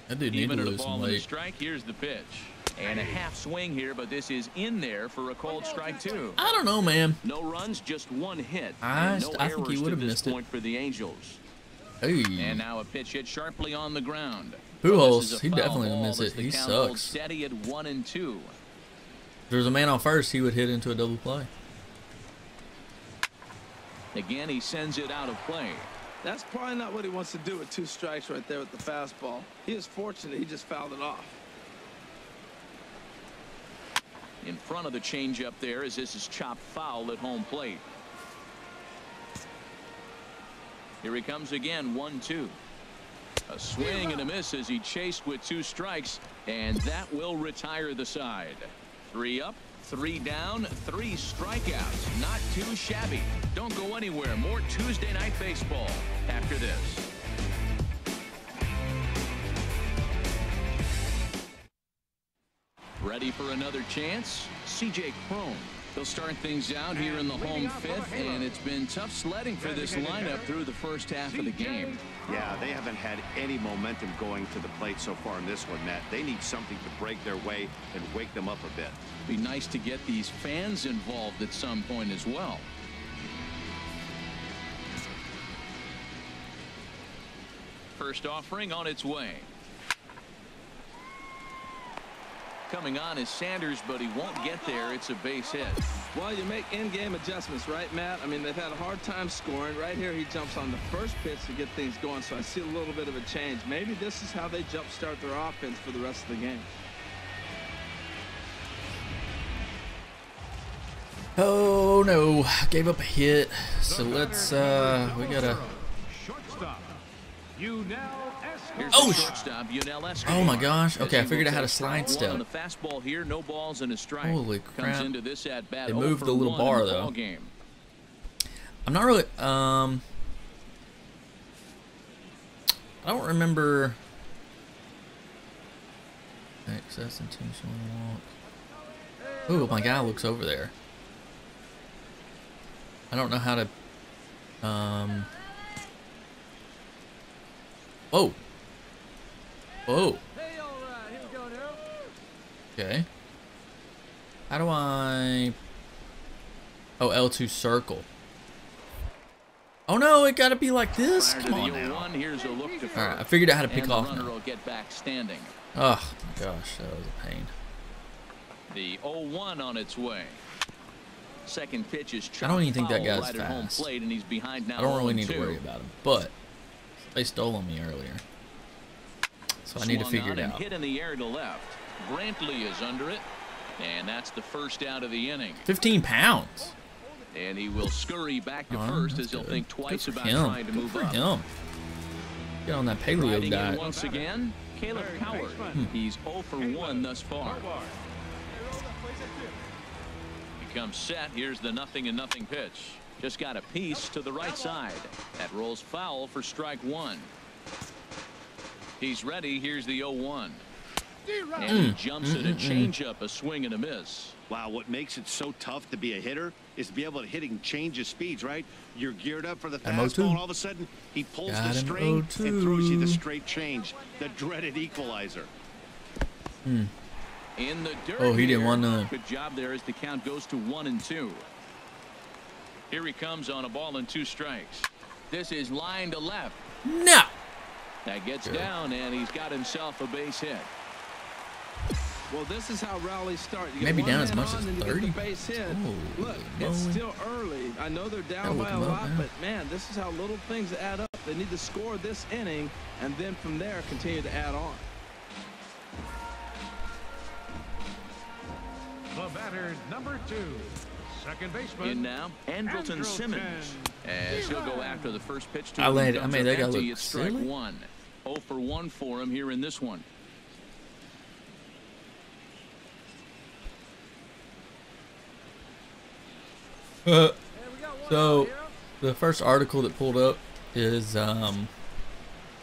That dude need Even to to the lose some ball and the weight. strike. Here's the pitch. And a half swing here, but this is in there for a called strike 2. I don't know, man. No runs, just 1 hit. I And no think he errors would to have this missed it. point for the Angels. Hey, And now a pitch hit sharply on the ground. Pujols, This is a he foul definitely ball miss as it. the He count holds sucks. steady at 1-2. If there's a man on first, he would hit into a double play. Again, he sends it out of play. That's probably not what he wants to do with 2 strikes right there with the fastball. He is fortunate he just fouled it off. In front of the changeup there as this is chopped foul at home plate. Here he comes again, 1-2. A swing and a miss as he chased with 2 strikes, and that will retire the side. 3 up, 3 down, 3 strikeouts. Not too shabby. Don't go anywhere. More Tuesday Night Baseball after this. Ready for another chance? C.J. Cron. They'll start things out here in the home 5th, and it's been tough sledding for this lineup through the first half of the game. Yeah, they haven't had any momentum going to the plate so far in this one, Matt. They need something to break their way and wake them up a bit. Be nice to get these fans involved at some point as well. First offering on its way. coming on is Sanders, but he won't get there. It's a base hit. Well, you make in-game adjustments, right, Matt? I mean, they've had a hard time scoring. Right here, he jumps on the first pitch to get things going, so I see a little bit of a change. Maybe this is how they jumpstart their offense for the rest of the game. Oh no, gave up a hit. So let's we gotta. Shortstop. Oh, shortstop, oh my gosh. Okay, I figured out how to slide step. The fastball here, no balls and a strike. Holy crap. Comes into this at bat. They moved the little bar though. Game. I'm not really I don't remember. Excess intentional walk. Ooh, my guy looks over there. I don't know how to Whoa. Whoa. Okay. How do I... Oh, L2 circle. Oh no, it gotta be like this. Come on now. Alright, I figured out how to pick off now. Get back standing. Oh my gosh, that was a pain. The 0-1 on its way. Second pitch is I don't even think that guy's right fast. Home plate, and he's behind now. I don't really need to worry about him, but they stole on me earlier, so I need to figure it out. Hit in the air to left. Brantley is under it, and that's the first out of the inning. 15 pounds. And he will scurry back to first as he'll think twice about him. trying to move up. Him. Get on that paleo diet. Once again, Caleb Howard. He's 0 for 1 thus far. He comes set. Here's the 0-0 pitch. Just got a piece to the right side. That rolls foul for strike one. He's ready. Here's the 0-1. And he jumps at a changeup, a swing and a miss. Wow, what makes it so tough to be a hitter is to be able to hitting change of speeds, right? You're geared up for the fastball, and all of a sudden he pulls the string and throws you the straight change, the dreaded equalizer. In the dirt. Oh, he didn't want none. Good job there as the count goes to 1-2. Here he comes on a ball and 2 strikes. This is line to left. No. That gets down, and he's got himself a base hit. Well, this is how rallies start. You maybe get down as much as and 30. you get the base hit. Oh, look, it's still early. I know they're down by a lot, but man, this is how little things add up. They need to score this inning, and then from there continue to add on. The batter, number 2, second baseman. In now, Andrelton Simmons. As he'll go after the first pitch to I made that guy empty. look It's strike silly. 1. 0 for 1 for him here in this one. So the first article that pulled up is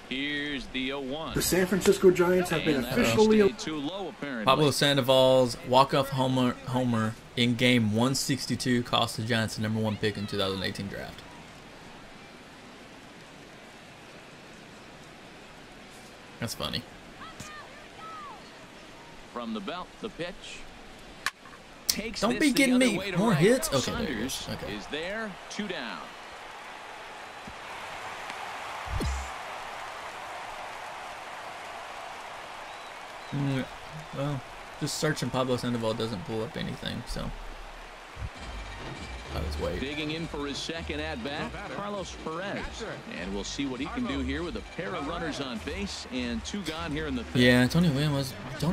Here's the 0-1. The San Francisco Giants have been officially too low, apparently. Pablo Sandoval's walk-off homer in game 162 cost the Giants the #1 pick in 2018 draft. That's funny. From the belt, the pitch. Takes Don't this be the getting other me way to more right. hits. Okay, there it is. Saunders Okay. is there, 2 down. Well, just searching Pablo Sandoval doesn't pull up anything, so I was waiting. Digging in for his second at-bat, Carlos Perez. And we'll see what he can do here with a pair of runners on base and 2 gone here in the 5th. Yeah, Tony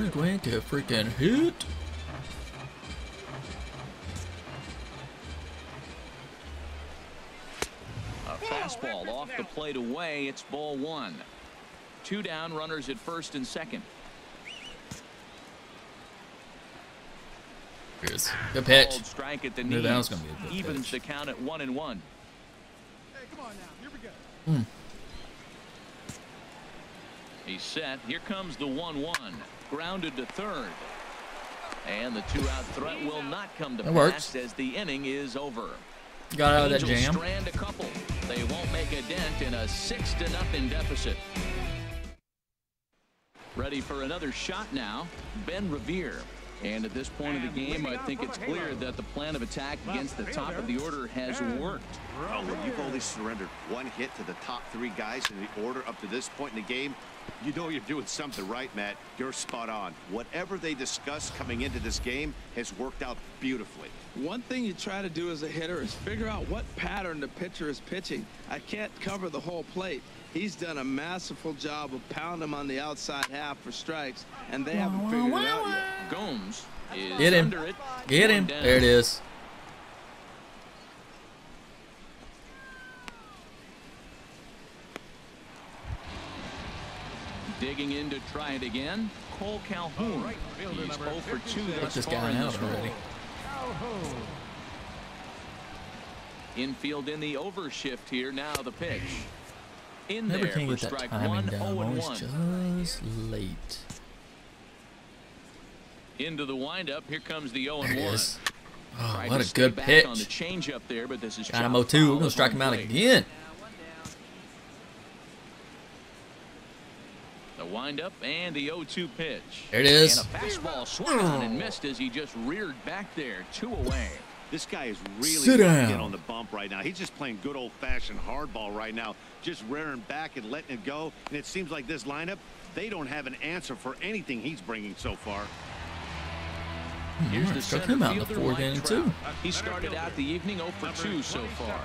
Gwynn to freaking hit. A fastball off the plate away. It's ball 1. 2 down, runners at first and second. Here's good pitch. Called strike at the Knew knees. that was gonna be a good Evens pitch. the count at 1-1. Hey, come on now. Here we go. He's set. Here comes the 1-1. Grounded to third. And the 2-out threat will not come to That pass works. as the inning is over. Got out of that Angels jam. strand a couple. They won't make a dent in a 6-0 deficit. Ready for another shot now. Ben Revere. And at this point of the game, I think it's clear that the plan of attack against the top of the order has worked. Oh, when you've only surrendered one hit to the top 3 guys in the order up to this point in the game, you know you're doing something right, Matt. You're spot on. Whatever they discussed coming into this game has worked out beautifully. One thing you try to do as a hitter is figure out what pattern the pitcher is pitching. I can't cover the whole plate. He's done a masterful job of pounding him on the outside half for strikes, and they haven't figured it out yet. Gomes is Get him. under it. Get him. Down. There it is. Digging in to try it again. Cole Calhoun. He's 0 for 2 Put thus this far guy in out this role. already. Infield in the overshift here. Now the pitch. In Never there can for get that strike timing 1, down. 0 and Always 1. just late. Into the windup. Here comes the 0 There and it 1. is. Oh, Tried what to a stay good back pitch. on the change up there, but this is Got him chopped 0-2. We're foul going to strike at him out home plate. again. The windup and the 0-2 pitch. There it is. And a fastball swung on and missed as he just reared back there. 2 away. This guy is really Sit trying to down. get on the bump right now. He's just playing good old-fashioned hardball right now, just rearing back and letting it go. And it seems like this lineup, they don't have an answer for anything he's bringing so far. Here's the Struck center him out in the fielder, fourth Mike inning, Trout. too. He started out the evening 0 for 2 so far.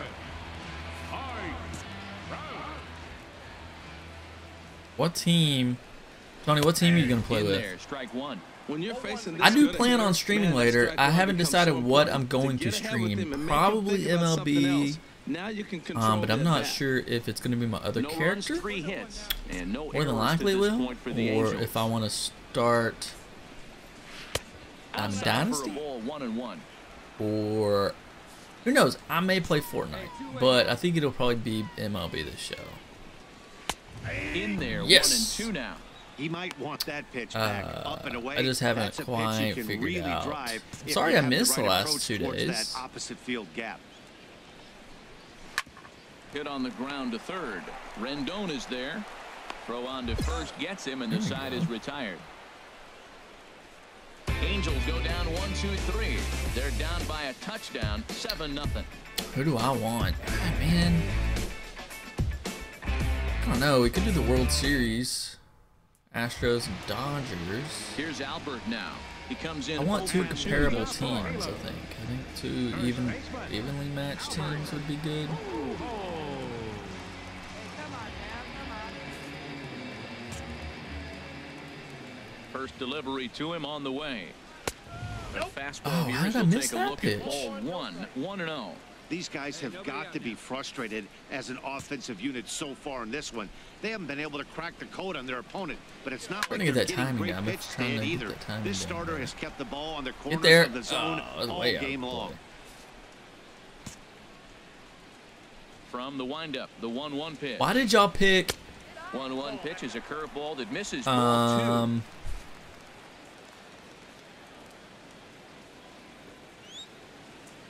What team? Tony, what team are you going to play In with? there, strike 1. When you're facing this I do good a plan hitter, on streaming man, that later. strike I one haven't becomes decided so what important. I'm going to get ahead with stream. him and make him Probably think about something MLB. else. Now you can control But I'm that not bat. sure if it's going to be my other No runs, character. 3 hits, and no More than errors likely to this will. point for the Or Angels. if I want to start Outside Dynasty. for a ball, 1-1. Or who knows? I may play Fortnite. But I think it'll probably be MLB this show. In there, Yes. 1-2 now. He might want that pitch back, up and away. I just haven't That's a pitch he quite can figured really out. drive if Sorry you I have missed the right last approach 2 towards days. that opposite field gap. Hit on the ground to third. Rendon is there. Throw on to first gets him, and the side is retired. Angels go down 1-2-3. They're down by a touchdown, 7-0. Who do I want? Ah, man. I don't know. We could do the World Series. Astros and Dodgers. Here's Albert now. He comes in. I want 2 0 for 2 comparable thus far. teams, I think. I think 2 evenly matched teams would be good. First delivery to him on the way. The fastball Oh, here, how did I we'll miss take a that look pitch? at ball 1-0. These guys have got to be frustrated as an offensive unit so far in this one. They haven't been able to crack the code on their opponent, but it's not Trying like to they're get that getting timing great down. I'm pitch trying stand to get either. that timing This down starter there. has kept the ball on the Get corners there. of the zone Oh, that's all way out game of long. play. From the windup, the 1-1 pitch. Why did y'all pick 1-1 pitch is a curveball that misses ball 2.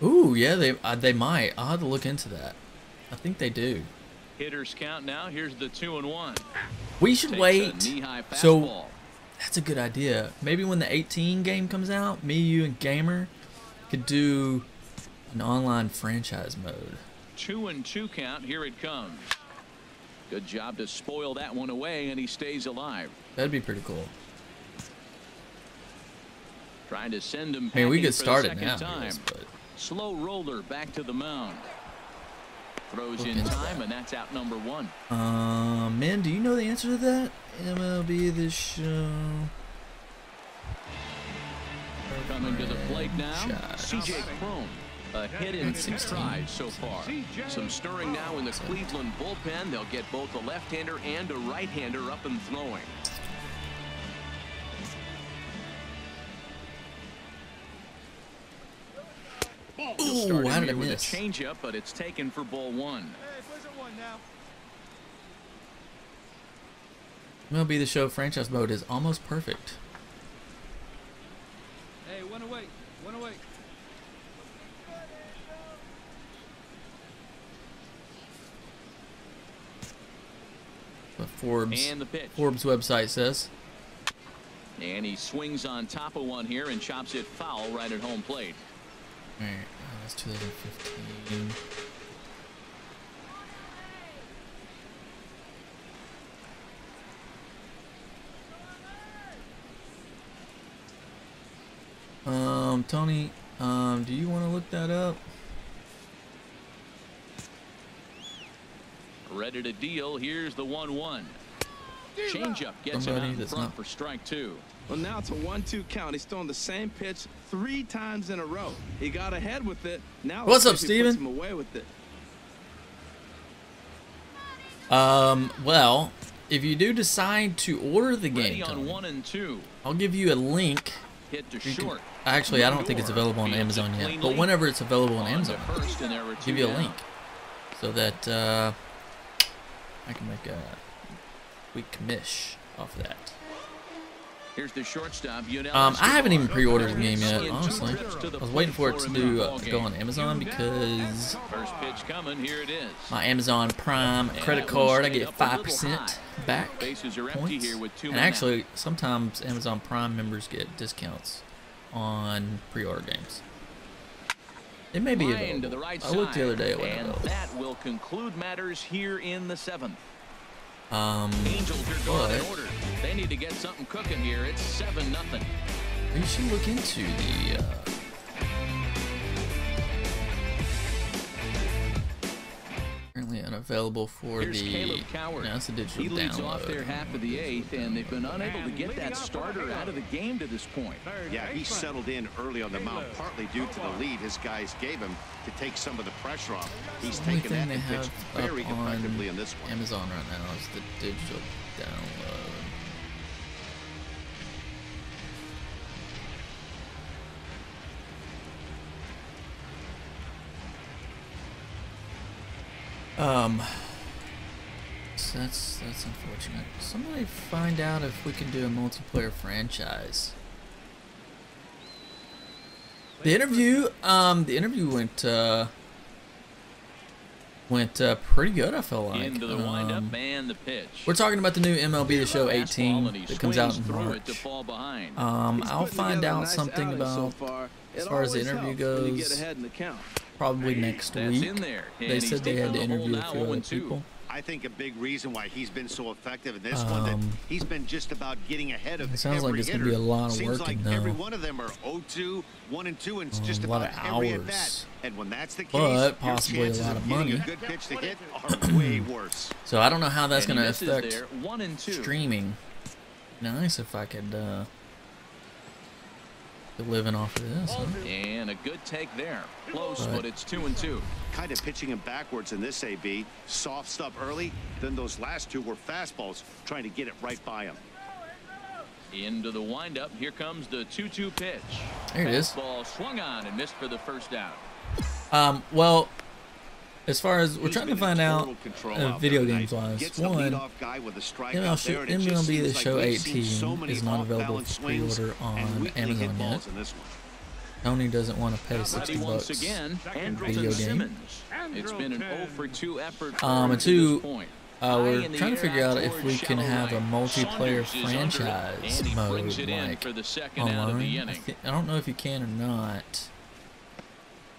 Ooh, yeah, they might. I'll have to look into that. I think they do. Hitters count now. Here's the 2-1. We should Takes wait. a knee-high So fastball. that's a good idea. Maybe when the 18 game comes out, me, you, and Gamer could do an online franchise mode. 2-2 count. Here it comes. Good job to spoil that one away, and he stays alive. That'd be pretty cool. Trying to send him I mean, we packing could for start the it second now, I time. guess, but Slow roller back to the mound. Throws Look in into time, that. and that's out number 1. Man, do you know the answer to that? MLB this show. Coming to the plate now, Franchise. C.J. Cron. A hit in 6 tries so far. Some stirring now in the Cleveland bullpen. They'll get both a left-hander and a right-hander up and throwing. Ooh, Started how did I here with a miss? changeup, but it's taken for ball 1. MLB the show franchise mode is almost perfect. Hey, one away. One away. What Forbes And the pitch. website says. And he swings on top of one here and chops it foul right at home plate. All right, that's 2015. Tony, do you want to look that up? Ready to deal. Here's the 1-1. Changeup gets him out in front for strike 2. Well, now it's a 1-2 count. He's throwing the same pitch 3 times in a row. He got ahead with it. Now what's up, puts Steven? him away with it. Well, if you do decide to order the game, on Tony, 1 and 2. I'll give you a link. Hit to short. Actually, I don't think it's available on Amazon yet, but whenever it's available on Amazon, I'll give you a link so that I can make a quick commish off of that. Here's the shortstop. I haven't even pre-ordered the game yet, honestly. I was waiting for it to go on Amazon because first pitch coming. Here it is. my Amazon Prime credit card, I get 5% back points. And actually, sometimes Amazon Prime members get discounts on pre-order games. It may be available. I looked the other day at what it was. That will conclude matters here in the 7th. Angels are going in order. They need to get something cooking here. It's 7-0. You should look into the currently unavailable for the. That's the digital he leads download. Off their half of the 8th, and they've been unable to get that starter out of the game to this point. Yeah, he settled in early on the mound, partly due to the lead his guys gave him to take some of the pressure off. He's taken that and pitched very effectively in this one. Amazon right now is the digital download. So that's unfortunate. Somebody find out if we can do a multiplayer franchise. The interview went pretty good, I felt like. Into the windup and the pitch. We're talking about the new MLB The Show 18 that comes out in March. I'll find out something about as far as the interview goes probably next week. They said they had to interview a few other people. I think a big reason why he's been so effective in this one, that he's been just about getting ahead of it sounds every like it's hitter. gonna be a lot of Seems working like every though. one of them are 0-2, 1-2, and it's just a lot about of every hours. at bat. And when that's the case, But possibly your a chances lot of of getting money. a good pitch to hit are way worse. So I don't know how that's gonna affect 1 and 2. streaming. Nice if I could be living off of this. Huh? And a good take there. Close, but it's 2 and 2. Kind of pitching him backwards in this AB. Soft stuff early, then those last two were fastballs, trying to get it right by him. Into the windup. Here comes the 2-2 pitch. There it is. Ball swung on and missed for the first out. Well, as far as we're trying to find out video games wise, one, MLB The Show 18 is not available for pre-order on Amazon yet. Tony doesn't want to pay $60 again, for video game. It's been an 0 for 2 effort. And two, we're trying to figure out if we can have a multiplayer franchise mode, like online. I don't know if you can or not.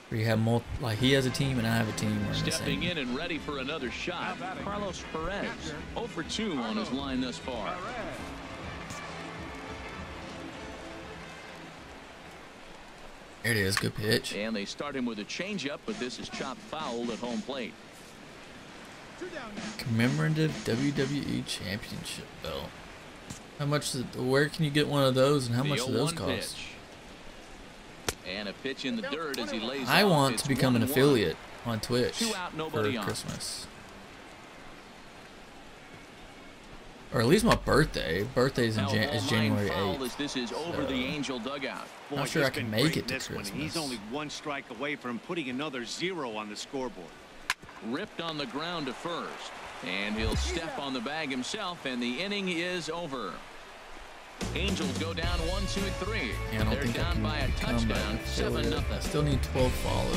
Where you have like he has a team and I have a team. Stepping in and ready for another shot, Carlos Perez. 0 for 2 on his line thus far. There it is, good pitch. And they start him with a changeup, but this is chopped foul at home plate. Commemorative WWE Championship belt. How much? Where can you get one of those, and how much do those cost? And a pitch in the dirt as he lays I off. want It's to become an 1-1. affiliate on Twitch 2 out, for nobody on. Christmas. Or at least my birthday. Birthday's is January 8th. This is over the Angel dugout. Not sure I can make it to Christmas. He's only 1 strike away from putting another 0 on the scoreboard. Ripped on the ground to first. And he'll step on the bag himself, and the inning is over. Angels go down 1, 2, 3. Yeah, I don't They're think I down can by a become an touchdown, affiliate. 7-0. I still need 12 follows.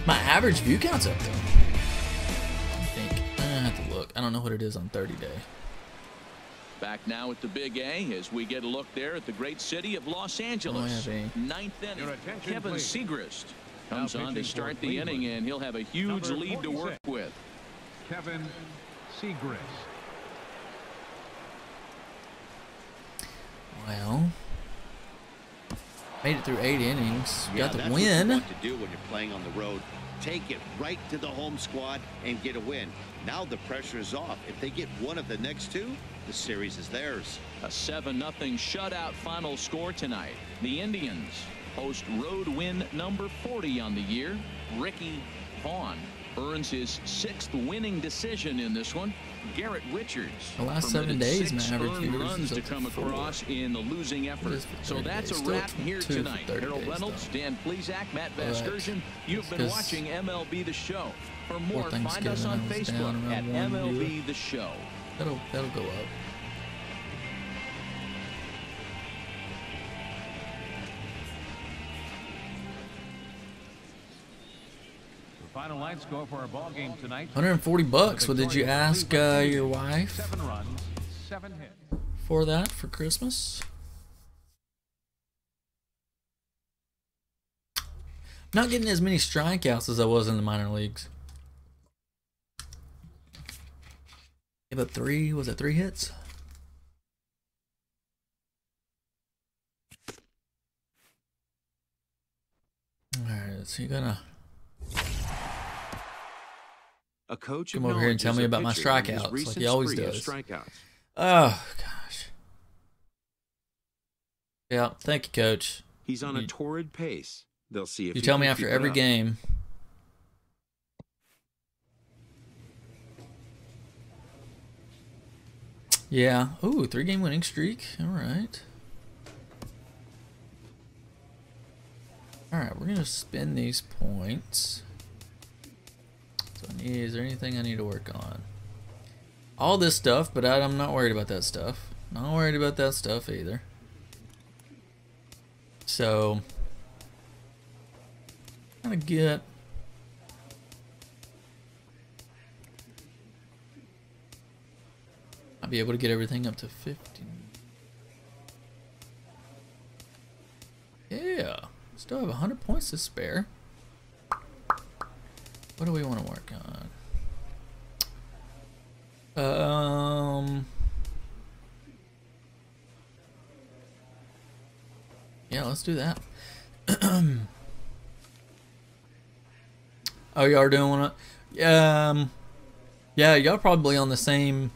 My average view count's up though. I think I have to look. I don't know what it is on 30 day. Back now at the Big A as we get a look there at the great city of Los Angeles. Ninth inning. Kevin Segrist comes on to start the inning, and he'll have a huge lead to work with. Kevin Segrist. Well, made it through 8 innings. Got the that's win. What you want to do when you're playing on the road. Take it right to the home squad and get a win. Now the pressure is off. If they get one of the next 2, the series is theirs. A 7-0 shutout final score tonight. The Indians host road win number 40 on the year. Ricky Vaughn earns his 6th winning decision in this one. Garrett Richards The last 7 days, man, average earned viewers runs is to up to come 4. across in the losing effort. So that's a Still wrap here 2 for tonight. 30 Harold days, Reynolds, though. Dan Plesac, Matt But Vasgersian. You've been because watching MLB The Show. For more, before find us on Thanksgiving, I was down Facebook at around 1 MLB viewer. The Show. That'll go up. The final line score for our ball game tonight. $140. What did you ask your wife 7 runs, 7 hits. for that for Christmas? Not getting as many strikeouts as I was in the minor leagues. Gave up 3. Was it 3 hits? All right, so you're gonna A coach come over here and tell me about my strikeouts, like he always does. Oh gosh. Yeah, thank you, Coach. He's on a torrid pace. They'll see if You he tell me can after keep it every up. game. Yeah. Ooh, 3-game winning streak. All right. All right, we're gonna spend these points. So is there anything I need to work on? All this stuff, but I'm not worried about that stuff. Not worried about that stuff either. So, gonna get. I'll be able to get everything up to 50. Yeah, still have 100 points to spare. What do we want to work on? Yeah, let's do that. Oh, y'all are doing it? Yeah, y'all probably on the same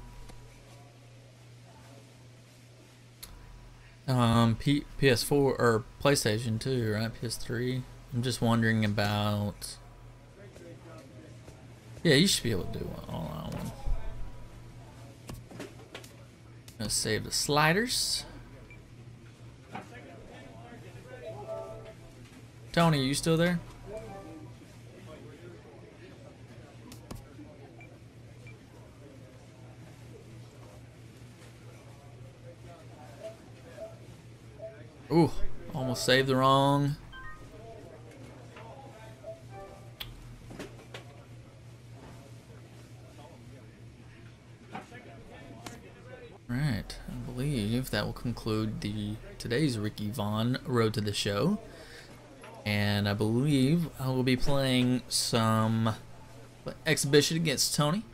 PS4 or PlayStation 2, right? PS3. I'm just wondering about. Yeah, you should be able to do one all on one. Gonna save the sliders. Tony, you still there? Ooh, almost saved the wrong. Alright, I believe that will conclude today's Ricky Vaughn Road to the Show. And I believe I will be playing some exhibition against Tony.